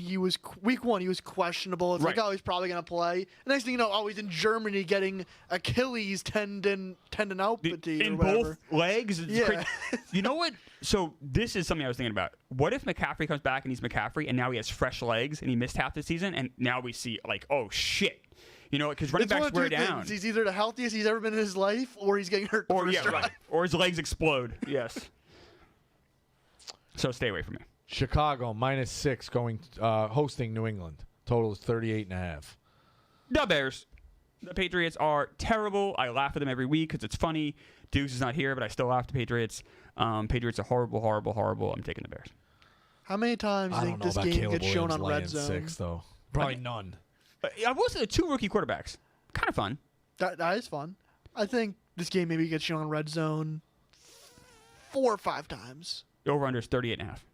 week 1, he was questionable. It's Right. like, oh, he's probably going to play. The next thing you know, oh, he's in Germany getting Achilles tendon outpathy In or whatever. both legs. It's Yeah. crazy. You know what? So this is something I was thinking about. What if McCaffrey comes back and he's McCaffrey and now he has fresh legs and he missed half the season and now we see like, oh shit. You know, because running It's one backs of two wear things. down. He's either the healthiest he's ever been in his life, or he's getting hurt. Or first yeah, drive. right. Or his legs explode. Yes. So stay away from me. Chicago -6 going hosting New England. Total is 38.5. The Bears. The Patriots are terrible. I laugh at them every week because it's funny. Deuce is not here, but I still laugh at the Patriots. Patriots are horrible, horrible, horrible. I'm taking the Bears. How many times do I you don't think know this about game Caleb gets shown Williams on laying Red Zone? 6, though. Probably none. I will say the 2 rookie quarterbacks. Kind of fun. That is fun. I think this game maybe gets shown on Red Zone 4 or 5 times. The over-under is 38.5.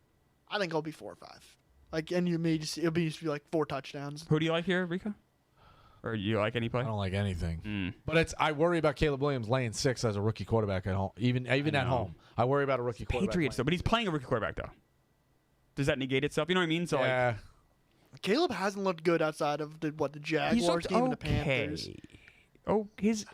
I think it'll be 4 or 5. Like, and you may just it'll be like 4 touchdowns. Who do you like here, Rico? Or do you like any play? I don't like anything. Mm. But I worry about Caleb Williams laying 6 as a rookie quarterback at home. Even at know. home, I worry about a rookie quarterback. Patriots, though. But he's playing a rookie quarterback, though. Does that negate itself? You know what I mean? So, Yeah. Caleb hasn't looked good outside of the like, he's Jaguars looked game and the okay. Panthers. Oh, his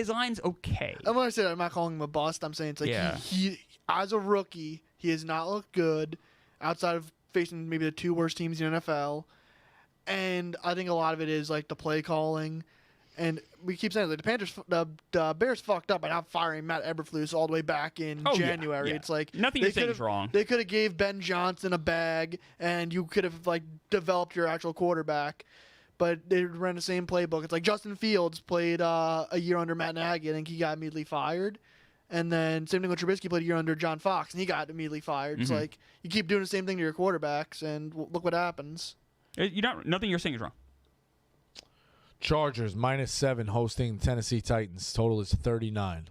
line's okay. And when I say that, I'm not calling him a bust. I'm saying it's like Yeah. he as a rookie, he has not looked good outside of facing maybe the 2 worst teams in the NFL. And I think a lot of it is like the play calling. And we keep saying like the Bears fucked up by not firing Matt Eberflus all the way back in Oh, yeah, January. yeah. It's like Nothing they you're saying could've- is wrong. They could have gave Ben Johnson a bag, and you could have like developed your actual quarterback. But they ran the same playbook. It's like Justin Fields played a year under Matt Nagy. I think he got immediately fired. And then same thing with Trubisky, played a year under John Fox, and he got immediately fired. It's Mhm. like you keep doing the same thing to your quarterbacks, and look what happens. Nothing you're saying is wrong. Chargers -7 hosting Tennessee Titans. Total is 39.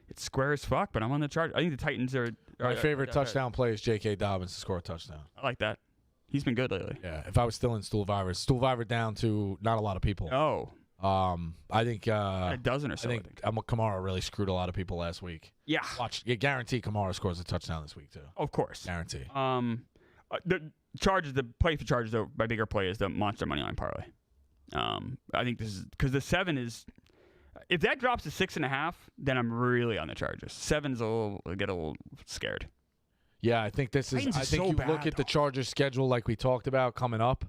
It's square as fuck, but I'm on the Chargers. I think the Titans are. My favorite touchdown play is J.K. Dobbins to score a touchdown. I like that. He's been good lately. Yeah, if I was still in Stuhlviver down to not a lot of people. Oh, I think a dozen or so. I think Kamara really screwed a lot of people last week. Yeah, Guarantee Kamara scores a touchdown this week too. of course. Guarantee. Chargers. The play for Chargers though, by bigger play is the monster money line parlay. I think this is because the 7 is. If that drops to 6.5, then I'm really on the Chargers. 7's I get a little scared. Yeah, I think this is. Titans I is think so you bad, look at the though. Chargers schedule like we talked about coming up.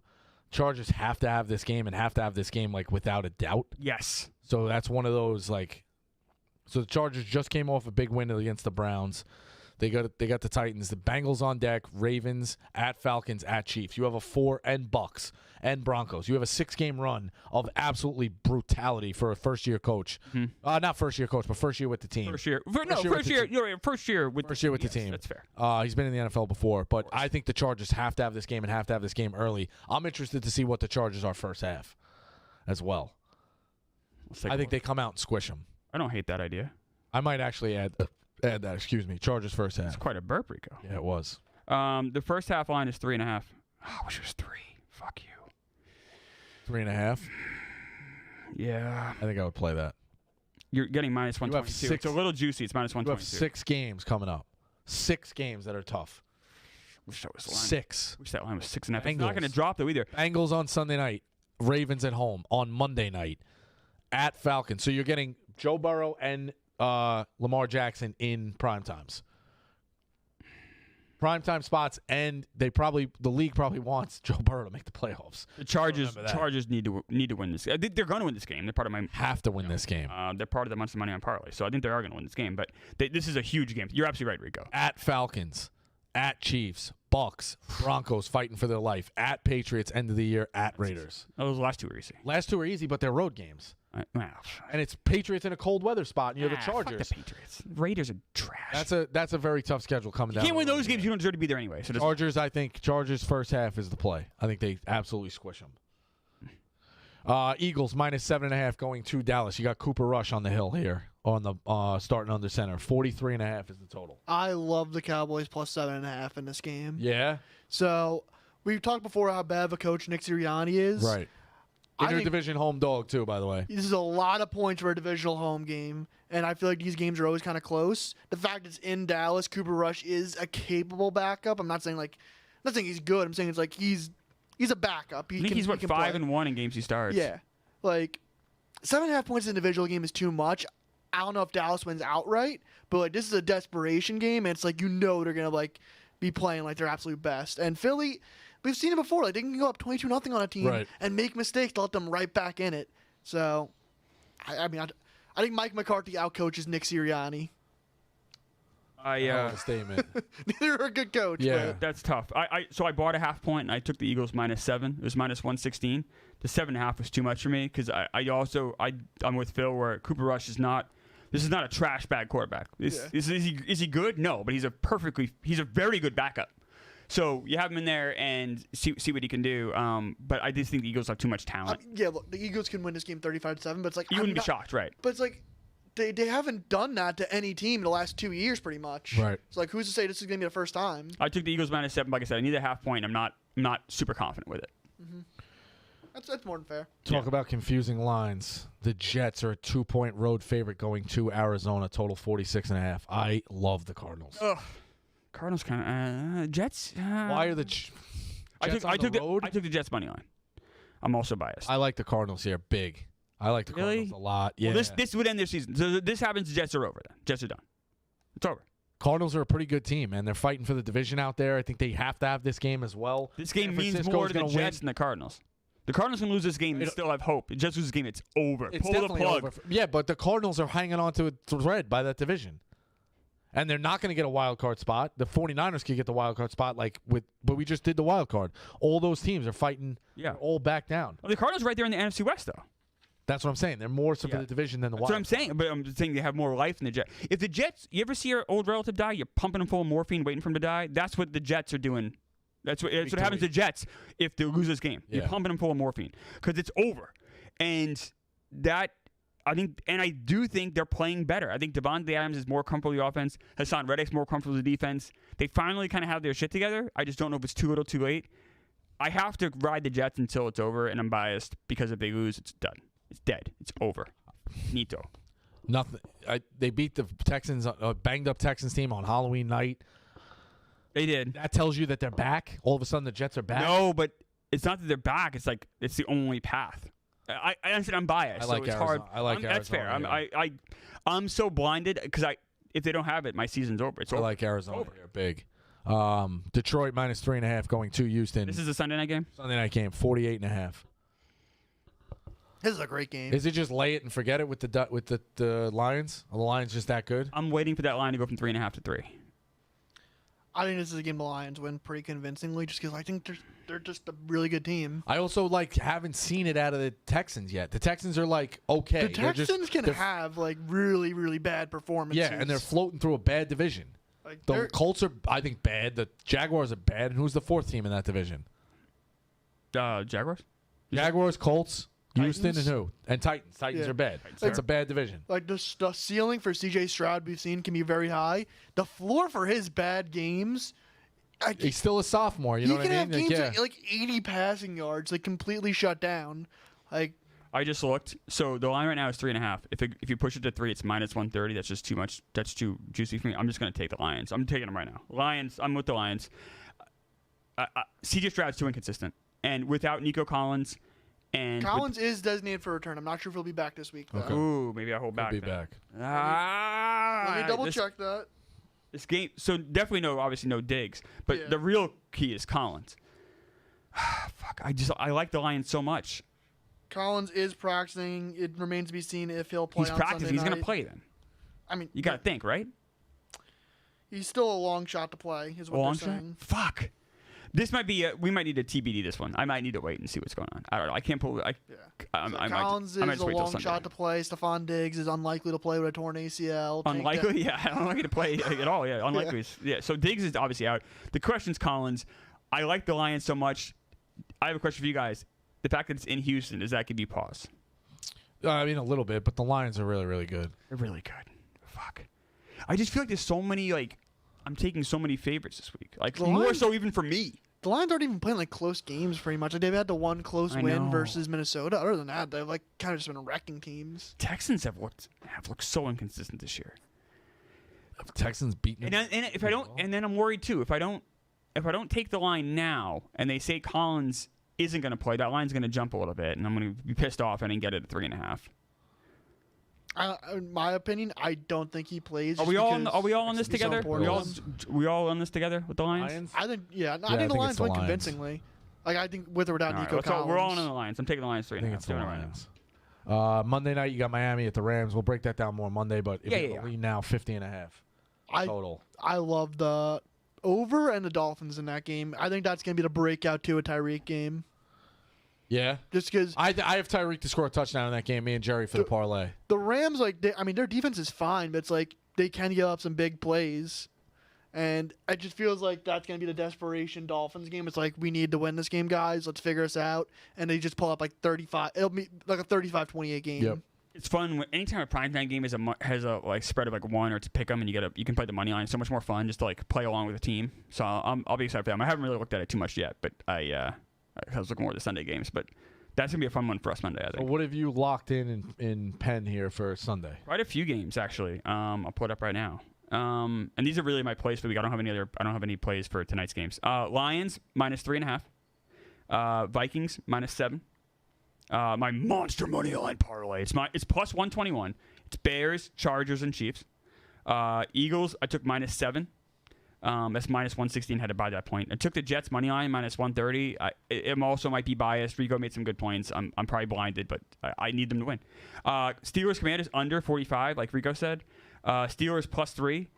Chargers have to have this game and have to have this game like without a doubt. Yes. So that's one of those like. So the Chargers just came off a big win against the Browns. They got the Titans, the Bengals on deck, Ravens at Falcons at Chiefs. You have a 4 and Bucks and Broncos. You have a 6-game run of absolutely brutality for a first-year coach. Not first-year coach, but first year with the team. First year with First year with with the team. That's fair. He's been in the NFL before, but I think the Chargers have to have this game and have to have this game early. I'm interested to see what the Chargers are first half as well. I think they come out and squish them. I don't hate that idea. I might actually add that. Excuse me. Chargers first half. It's quite a burp, Rico. Yeah, it was. The first half line is 3.5. Oh, I wish it was 3. Fuck you. 3.5. Yeah. I think I would play that. You're getting minus You have 122. It's a little juicy. It's minus You have 122. 6 games coming up. 6 games that are tough. Wish that was the line. 6. Wish that line was 6.5. It's Bengals. not going to drop though either. Bengals on Sunday night. Ravens at home on Monday night at Falcons. So you're getting Joe Burrow and Lamar Jackson in prime times. Primetime spots, and the league probably wants Joe Burrow to make the playoffs. The Chargers remember that. Chargers need to win this. They're going to win this game. They're part of my. Have to win this game. They're part of the monster money on parlay, so I think they are going to win this game. But this is a huge game. You're absolutely right, Rico. At Falcons, at Chiefs, Bucks, Broncos fighting for their life, at Patriots end of the year, at Raiders. Those last two are easy. Last 2 are easy, but they're road games. Well, And it's Patriots in a cold weather spot, and you're the fuck Chargers. the Patriots. Raiders are trash. That's a very tough schedule coming You down. can't win the those road. games. You don't deserve to be there anyway. So Chargers, I think Chargers first half is the play. I think they absolutely squish them. Eagles minus 7.5 going to Dallas. You got Cooper Rush on the hill here on the starting under center. 43.5 is the total. I love the Cowboys plus 7.5 in this game. Yeah, So we've talked before how bad of a coach Nick Sirianni is. right. I think Interdivision home dog too, by the way. this is a lot of points for a divisional home game, and I feel like these games are always kind of close. The fact it's in Dallas, Cooper Rush is a capable backup. I'm not saying he's good. I'm saying it's like he's a backup. I think he's what 5-1 in games he starts. Yeah, like 7.5 points in an individual game is too much. I don't know if Dallas wins outright, but like this is a desperation game, and it's like they're gonna like be playing like their absolute best. And Philly, we've seen it before. Like they can go up 22-0 on a team Right. and make mistakes to let them right back in it. So, I think Mike McCarthy outcoaches Nick Sirianni. Hell of a statement. Neither are a good coach. Yeah. That's tough. So I bought a half point and I took the Eagles minus 7. It was minus 116. The 7.5 was too much for me because I'm with Phil where Cooper Rush is not. This is not a trash bag quarterback. Is he good? No, but he's a very good backup. So you have him in there and see what he can do. But I just think the Eagles have too much talent. Look, the Eagles can win this game 35-7, but it's like You wouldn't be shocked, right? But it's like they haven't done that to any team in the last 2 years, pretty much. Right. It's like who's to say this is gonna be the first time? I took the Eagles minus 7. Like I said, I need a half point. I'm not super confident with it. That's more than fair. Talk about confusing lines. The Jets are a 2-point road favorite going to Arizona, total 46.5. I love the Cardinals. Ugh. Cardinals kind of Jets. Why are the Jets on the road? I took the Jets money line. I'm also biased. I like the Cardinals here, big. I like the Really? Cardinals a lot. Yeah. Well, this would end their season. So this happens. The Jets are over. Then Jets are done. It's over. Cardinals are a pretty good team, man. They're fighting for the division out there. I think they have to have this game as well. This game San means Francisco's more to the gonna Jets win. than the Cardinals. The Cardinals can lose this game and still have hope. The Jets lose this game, it's over. It's Pull the definitely plug. over. Yeah, but the Cardinals are hanging on to a thread by that division. And they're not going to get a wild card spot. The 49ers could get the wild card spot but we just did the wild card. All those teams are fighting. Yeah. They're all back down. Well, the Cardinals are right there in the NFC West, though. That's what I'm saying. They're more so for Yeah. the division than the That's wild what I'm saying. But I'm saying they have more life than the Jets. If the Jets, you ever see your old relative die? You're pumping him full of morphine, waiting for him to die. That's what the Jets are doing. That's what happens to the Jets if they lose this game. You're Yeah. pumping them full of morphine because it's over. And I do think they're playing better. I think Devontae Adams is more comfortable with the offense. Hassan Reddick's more comfortable with the defense. They finally kind of have their shit together. I just don't know if it's too little, too late. I have to ride the Jets until it's over, and I'm biased because if they lose, it's done. It's dead. It's over. Nito. Nothing. They beat the Texans, a banged up Texans team on Halloween night. They did. That tells you that they're back. All of a sudden, the Jets are back. No, but it's not that they're back. It's like it's the only path. I understand I'm biased. I like so it's Arizona. hard. I like That's fair. Arizona, I'm so blinded because if they don't have it, my season's over. It's I over. like Arizona Over. here, big. Detroit minus 3.5 going to Houston. This is a Sunday night game. Sunday night game, 48.5. This is a great game. Is it just lay it and forget it with the Lions? Are the Lions just that good? I'm waiting for that line to go from 3.5 to 3. I think this is a game the Lions win pretty convincingly, just because I think they're just a really good team. I also haven't seen it out of the Texans yet. The Texans are okay. The Texans can have really, really bad performances. Yeah, and they're floating through a bad division. Like, The Colts are, I think, bad. The Jaguars are bad. And who's the fourth team in that division? Jaguars. Jaguars, Colts, Houston, Titans? and who? And Titans. Titans Yeah. are bad. Titans It's are- a bad division. Like the ceiling for CJ Stroud we've seen can be very high. The floor for his bad games, He's still a sophomore. You know what I can mean? have games yeah. like 80 passing yards, completely shut down. Like I just looked. So the line right now is 3.5. If you push it to 3, it's minus 130. That's just too much. That's too juicy for me. I'm just going to take the Lions. I'm taking them right now. Lions. I'm with the Lions. CJ Stroud's too inconsistent, and without Nico Collins, and Collins is designated for return. I'm not sure if he'll be back this week though. Okay. ooh, maybe I hold back. Be then. back. Let me double check that. This game. So definitely obviously no Diggs, but Yeah. the real key is Collins. Fuck. I like the Lions so much. Collins is practicing. It remains to be seen if he'll play He's on practicing. Sunday He's going night. to play then. I mean, You got to think, right? he's still a long shot to play, is what Long they're shot? saying. Fuck. This might be. We might need a TBD this one. I might need to wait and see what's going on. I don't know. I can't pull. Yeah. Collins I might is just a wait till long Sunday shot night. to play. Stephon Diggs is unlikely to play with a torn ACL. Tank Unlikely, yeah. Unlikely to play at all, yeah. Unlikely, yeah. So Diggs is obviously out. The question's Collins. I like the Lions so much. I have a question for you guys. The fact that it's in Houston, does that give you pause? I mean, a little bit, but the Lions are really, really good. They're really good. Fuck. I just feel like there's so many, I'm taking so many favorites this week. The More Lions- so even for me. The Lions aren't even playing close games pretty much. They've had the one close I win know. versus Minnesota. Other than that, they've kind of just been wrecking teams. Texans have looked so inconsistent this year. Texans beating. And if I don't, and then I'm worried too. If I don't take the line now, and they say Collins isn't going to play, that line's going to jump a little bit, and I'm going to be pissed off and then get it at 3.5. In my opinion, I don't think he plays. Are we all? Are we all on this he's so together? important. We all on this together with the Lions? Lions? I think, yeah, I I think the think Lions it's the win Lions. convincingly. I think with or without All right, Nico let's all- Collins. we're all on the Lions. I'm taking the Lions I 3.5. think it's the Doing it right now. Lions. Monday night, you got Miami at the Rams. We'll break that down more Monday, but if Yeah, you yeah, lean now, 50.5 I total. I love the over and the Dolphins in that game. I think that's going to be the breakout to a Tyreek game. Yeah. Just because I have Tyreek to score a touchdown in that game. Me and Jerry for the parlay. the Rams, their defense is fine, but it's they can give up some big plays. And it just feels like that's going to be the desperation Dolphins game. It's we need to win this game, guys. Let's figure this out. And they just pull up 35. It'll be like a 35-28 game. Yep. It's fun anytime a primetime game has a spread of 1 or to pick them, and you can play the money line. It's so much more fun just to play along with the team. So I'll be excited for them. I haven't really looked at it too much yet, but I was looking more at the Sunday games. But that's gonna be a fun one for us Monday, I So think. what have you locked in Penn here for Sunday? Quite a few games actually. I'll pull it up right now. And these are really my plays for the week. I don't have any plays for tonight's games. Lions minus 3.5. Vikings minus 7. My monster money line parlay. It's plus 121. It's Bears, Chargers, and Chiefs. Eagles, I took minus 7. That's minus 116. Had to buy that point. I took the Jets money line minus 130. It also might be biased. Rico made some good points. I'm probably blinded, but I need them to win. Steelers, Commanders under 45, like Rico said. Steelers plus 3.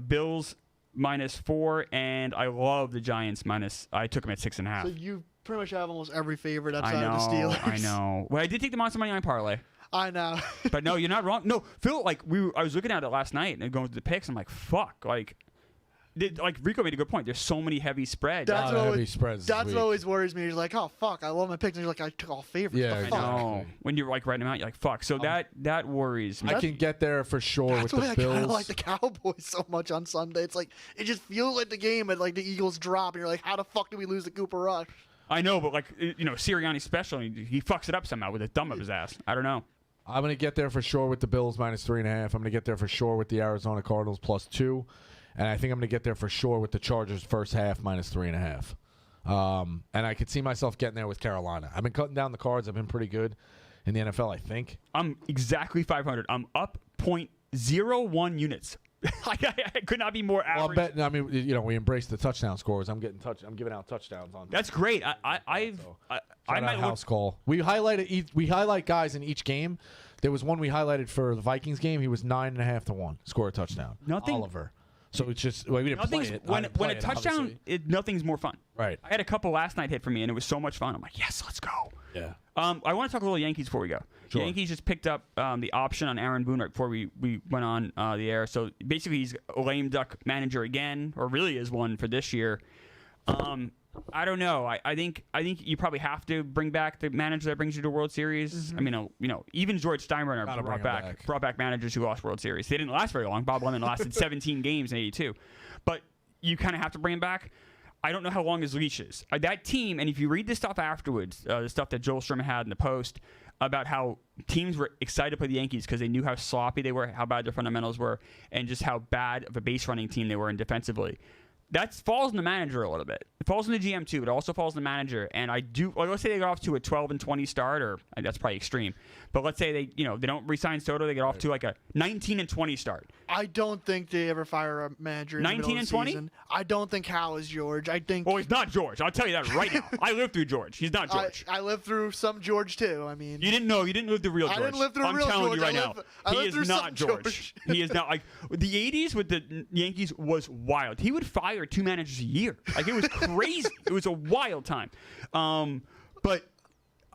Bills minus 4, and I love the Giants minus. I took them at 6.5. So you pretty much have almost every favorite outside I know, of the Steelers. I know. Well, I did take the monster money line parlay, I know. but no, you're not wrong. No, Phil, I was looking at it last night and going through the picks. I'm like, fuck, Rico made a good point. There's so many heavy spreads. That's A lot of what heavy spreads this That's week. what always worries me. You're like, oh, fuck, I love my picks. And you're like, I took all favorites. Yeah, the I fuck? No, when you're writing them out, you're like, fuck. So that worries me. I can get there for sure That's with why the I kind of Bills. like the Cowboys so much on Sunday. It's it just feels like the game and the Eagles drop. And you're like, how the fuck did we lose the Cooper Rush? I know, but Sirianni's special. He fucks it up somehow with the thumb of his ass. I don't know. I'm going to get there for sure with the Bills minus 3.5. I'm going to get there for sure with the Arizona Cardinals plus 2. and I think I'm going to get there for sure with the Chargers first half -3.5. And I could see myself getting there with Carolina. I've been cutting down the cards. I've been pretty good in the NFL, I think. I'm exactly 500. I'm up 0.01 units. I could not be more average. Well, I'm betting. I mean, you know, we embrace the touchdown scores. I'm giving out touchdowns on. That's great. I might house call. We highlight guys in each game. There was one we highlighted for the Vikings game. He was 9.5 to 1. Score a touchdown. Oliver. So it's just we didn't play it. When a touchdown, nothing's more fun. Right. I had a couple last night hit for me, and it was so much fun. I'm like, yes, let's go. Yeah. I want to talk a little Yankees before we go. Sure. The Yankees just picked up the option on Aaron Boone right before we went on the air. So basically, he's a lame duck manager again, or really is one for this year. I don't know. I think you probably have to bring back the manager that brings you to World Series. I mean, even George Steinbrenner brought back managers who lost World Series. They didn't last very long. Bob Lemon lasted 17 games in '82, but you kind of have to bring him back. I don't know how long his leash is. That team, and if you read the stuff afterwards, the stuff that Joel Sherman had in the Post about how teams were excited to play the Yankees because they knew how sloppy they were, how bad their fundamentals were, and just how bad of a base running team they were in defensively. That falls on the manager a little bit. It falls on the GM too, but it also falls on the manager. And let's say they get off to a 12-20 start, or that's probably extreme. But let's say they don't re-sign Soto, they get off to like a 19-20 start. I don't think they ever fire a manager in 19 the middle and of the 20? season. I don't think Hal is George. I think. Well, he's not George. I'll tell you that right now. I lived through George. He's not George. I lived through some George too. I mean, you didn't know. You didn't live the real George. I didn't live through I'm real telling George. you right now. I He lived is through not some George. He is not. Like the '80s with the Yankees was wild. He would fire 2 managers a year. Like it was crazy. It was a wild time. But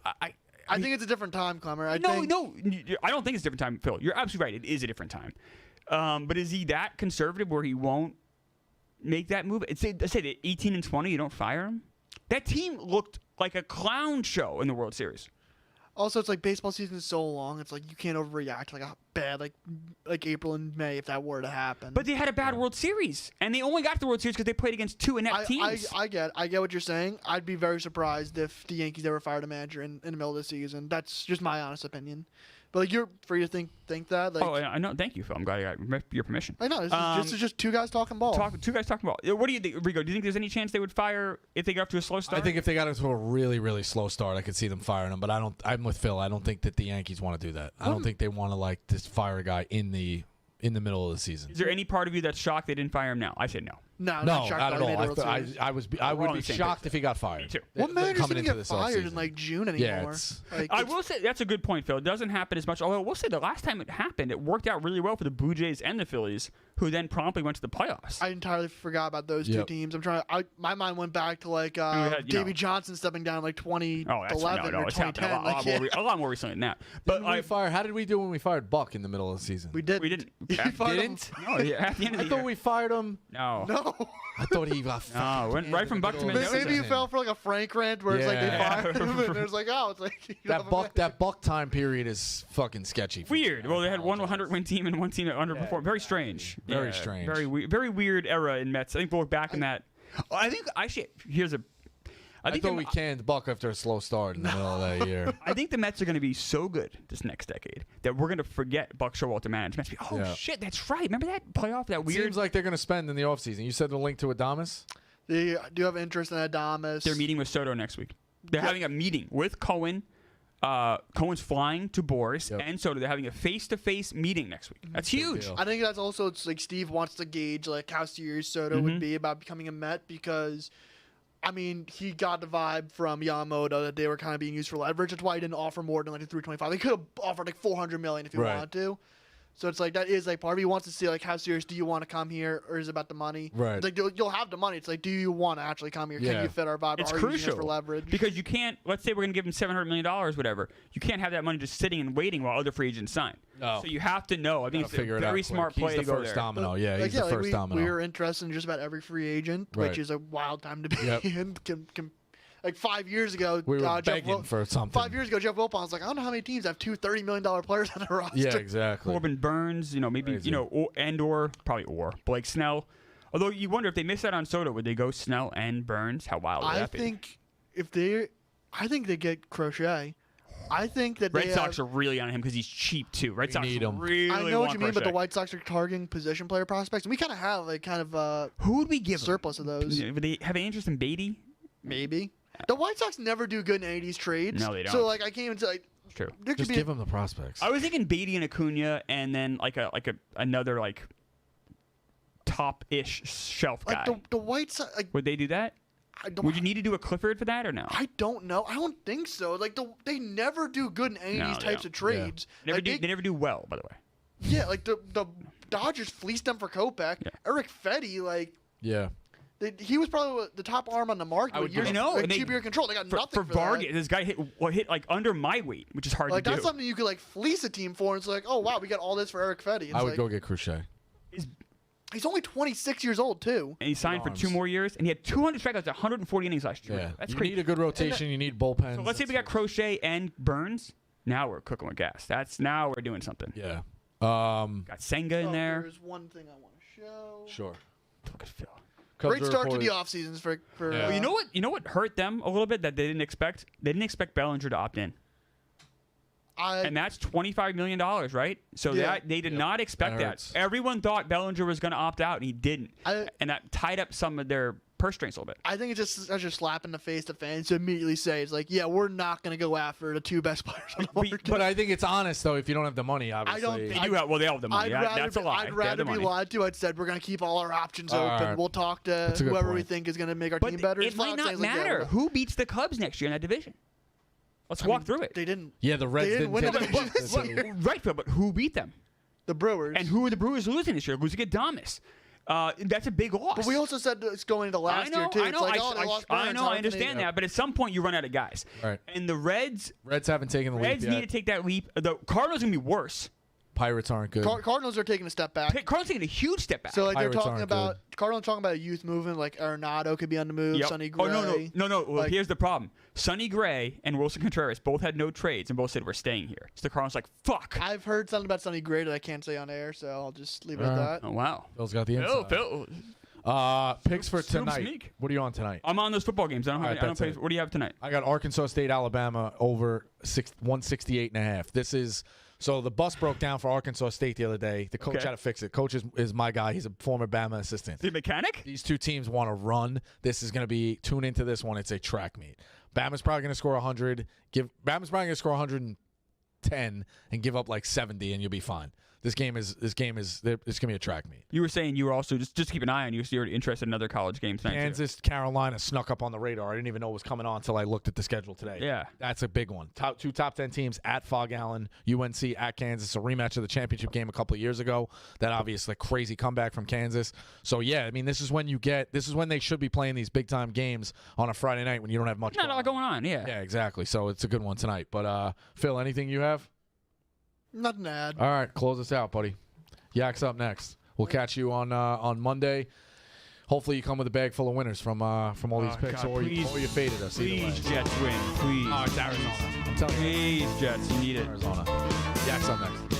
I think it's a different time, Clemmer. I don't think it's a different time, Phil. You're absolutely right. It is a different time. But is he that conservative where he won't make that move? Say the 18-20, you don't fire him? That team looked like a clown show in the World Series. Also, it's like baseball season is so long. It's like you can't overreact like a bad like April and May if that were to happen. But they had a bad World Series, and they only got the World Series because they played against 2 inept teams. I get what you're saying. I'd be very surprised if the Yankees ever fired a manager in the middle of the season. That's just my honest opinion. But like you're free to think that. Like, I know. Thank you, Phil. I'm glad I got your permission. I know. This is just two guys talking ball. Two guys talking ball. What do you think, Rigo? Do you think there's any chance they would fire if they got off to a slow start? I think if they got into a really, really slow start, I could see them firing him. But I'm with Phil. I don't think that the Yankees want to do that. I don't think they want to just fire a guy in the middle of the season. Is there any part of you that's shocked they didn't fire him now? I said no. No, not at all. I would be shocked if he got fired. Me too. What manager's coming going to into get this fired offseason. in like June anymore? Yeah, I will say that's a good point, Phil. It doesn't happen as much. Although we'll say the last time it happened, it worked out really well for the Blue Jays and the Phillies, who then promptly went to the playoffs. I entirely forgot about those two teams. My mind went back to like Davey Johnson stepping down like 2011 or 2010. A lot more recently than that. But how did we do when we fired Buck in the middle of the season? We didn't. Didn't? No, at the end of the year. I thought we fired him. No. I thought he got fired. Went right from Buck to Mendoza. Maybe you fell for like a Frank rant where it's like they fired him and it's like, it's like that Buck time period is fucking sketchy. Weird. Well, they had one 100-win team and one team that underperformed. Very strange. Very strange. Very weird era in Mets. I think we'll look back in that. I think actually I thought we canned Buck after a slow start in the middle of that year. I think the Mets are going to be so good this next decade that we're going to forget Buck Showalter to manage. Mets be, shit, that's right. Remember that playoff, that weird? Seems like they're going to spend in the offseason. You said the link to Adames? They do have interest in Adames. They're meeting with Soto next week. They're having a meeting with Cohen. Cohen's flying to Boris and Soto. They're having a face-to-face meeting next week. That's huge. I think that's also it's like Steve wants to gauge like how serious Soto would be about becoming a Met because – I mean, he got the vibe from Yamamoto that they were kind of being used for leverage. That's why he didn't offer more than like a $325. They could have offered like $400 million if he wanted to. So it's like that is like part of it. He wants to see like how serious do you want to come here or is it about the money? Right. It's like you'll have the money. It's like do you want to actually come here? Can you fit our vibe? It's or are you using it crucial for leverage because you can't. Let's say we're going to give him $700 million, whatever. You can't have that money just sitting and waiting while other free agents sign. No. So you have to know. I think it's a very smart play to go there. He's the first domino. Yeah, he's the first domino. We're interested in just about every free agent, which is a wild time to be in. Like 5 years ago, we were begging for something. 5 years ago, Jeff Wilpon was like, I don't know how many teams have two $30 million players on their roster. Yeah, exactly. Corbin Burns, maybe, or Blake Snell. Although you wonder if they miss out on Soto, would they go Snell and Burns? How wild would that be? I think they get Crochet. I think that Red Sox are really on him because he's cheap too. Red Sox need him. really I know what want you mean, but the Crochet. White Sox are targeting position player prospects, and we kind of have Who would we give him? surplus of those. Would they have any interest in Beatty? Maybe the White Sox never do good in 80s trades. No, they don't. So like I can't even say. It's true. There could Just be give him the prospects. I was thinking Beatty and Acuna, and then another top-ish shelf guy. like the White Sox. Like, Would they do that? I don't. Would you need to do a Clifford for that or no? I don't know. I don't think so. Like they never do good in 80s No, they types don't. of trades. They never do well, by the way. Yeah, like the Dodgers fleeced them for Kopech. Yeah. Eric Fetty, Yeah. he was probably the top arm on the market. I would with years I know, like, and they- QB control. They got For nothing for Vargas, that. this guy hit like under my weight, which is hard Like to that's do. something you could like fleece a team for. And it's like, oh wow, we got all this for Eric Fetty. It's I would like, go get Crochet. He's only 26 years old too. And he signed for Arms. 2 more years, and he had 200 strikeouts, 140 innings last year. Yeah. That's you crazy. need a good rotation. You need bullpens. So let's say we got Crochet and Burns. Now we're cooking with gas. Now we're doing something. Yeah. Got Senga in there. There's one thing I want to show. Sure. Look at Phil. Cubs Great are start to reported- the off seasons for Yeah. Well, you know what hurt them a little bit that they didn't expect? They didn't expect Bellinger to opt in. And that's $25 million, right? So Yeah. they did not expect That that. hurts. Everyone thought Bellinger was going to opt out, and he didn't. I- And that tied up some of their purse strings a little bit. I think it's just such a slap in the face to fans to immediately say it's like, yeah, we're not going to go after the 2 best players on the market. But I think it's honest though. If you don't have the money, obviously. don't They think- do have, well, they all have the money. That's a lie. I'd They have rather the be money. lied to. I'd said we're going to keep all our options All open. right. We'll talk to That's a good whoever we point. think is going to make our But team better. it It's might not Fox, like, yeah, matter we're- who beats the Cubs next year in that division. Let's walk through it. They didn't. Yeah, the Reds They didn't didn't win take the it. division this That's year. Right, Phil, but who beat them? The Brewers. And who are the Brewers losing this year? Losing Adames. That's a big loss. But we also said that it's going into last year too. I It's know, like, oh, they lost Burns, how I can they- understand that, but at some point you run out of guys. Right. And the Reds Reds haven't taken the leap need yet. to take that leap. The Cardinals are gonna be worse. Pirates aren't good. Cardinals are taking a step back. Cardinals taking a huge step back. So like Pirates they're talking aren't about Cardinals talking about a youth movement, like Arenado could be on the move, Yep. Sonny Gray. No. Well, Like- here's the problem. Sonny Gray and Wilson Contreras both had no trades, and both said we're staying here. So the Cardinals like, fuck. I've heard something about Sonny Gray that I can't say on air, so I'll just leave it at that. Oh wow. Phil's got the inside. Phil. Picks for Snoop tonight. Sneak. What are you on tonight? I'm on those football games. I don't All have. right, I don't that's play. it. What do you have tonight? I got Arkansas State, Alabama over 168.5. This is so the bus broke down for Arkansas State the other day. The coach Okay. had to fix it. Coach is my guy. He's a former Bama assistant. The mechanic? These two teams want to run. This is going to be tune into this one. It's a track meet. Bama's probably going to score 100. Bama's probably going to score 110 and give up like 70, and you'll be fine. This game is it's going to be a track meet. You were saying you were also just keep an eye on you. So you're interested in other college games tonight. too. Kansas, Carolina snuck up on the radar. I didn't even know it was coming on until I looked at the schedule today. Yeah. That's a big one. Two top 10 teams at Fog Allen, UNC at Kansas, a rematch of the championship game a couple of years ago. That obviously crazy comeback from Kansas. So yeah, I mean this is when they should be playing these big time games on a Friday night when you don't have much Not a lot going on. Yeah. Yeah, exactly. So it's a good one tonight. But Phil, anything you have? Nothing to add. All right, close us out, buddy. Yak's up next. We'll catch you on Monday. Hopefully you come with a bag full of winners from all these picks, God, or you please. faded us. Either way. Please, Jets win. Please. Oh, it's Arizona. I'm telling you. Please, Jets. You need it. Arizona. Yak's up next.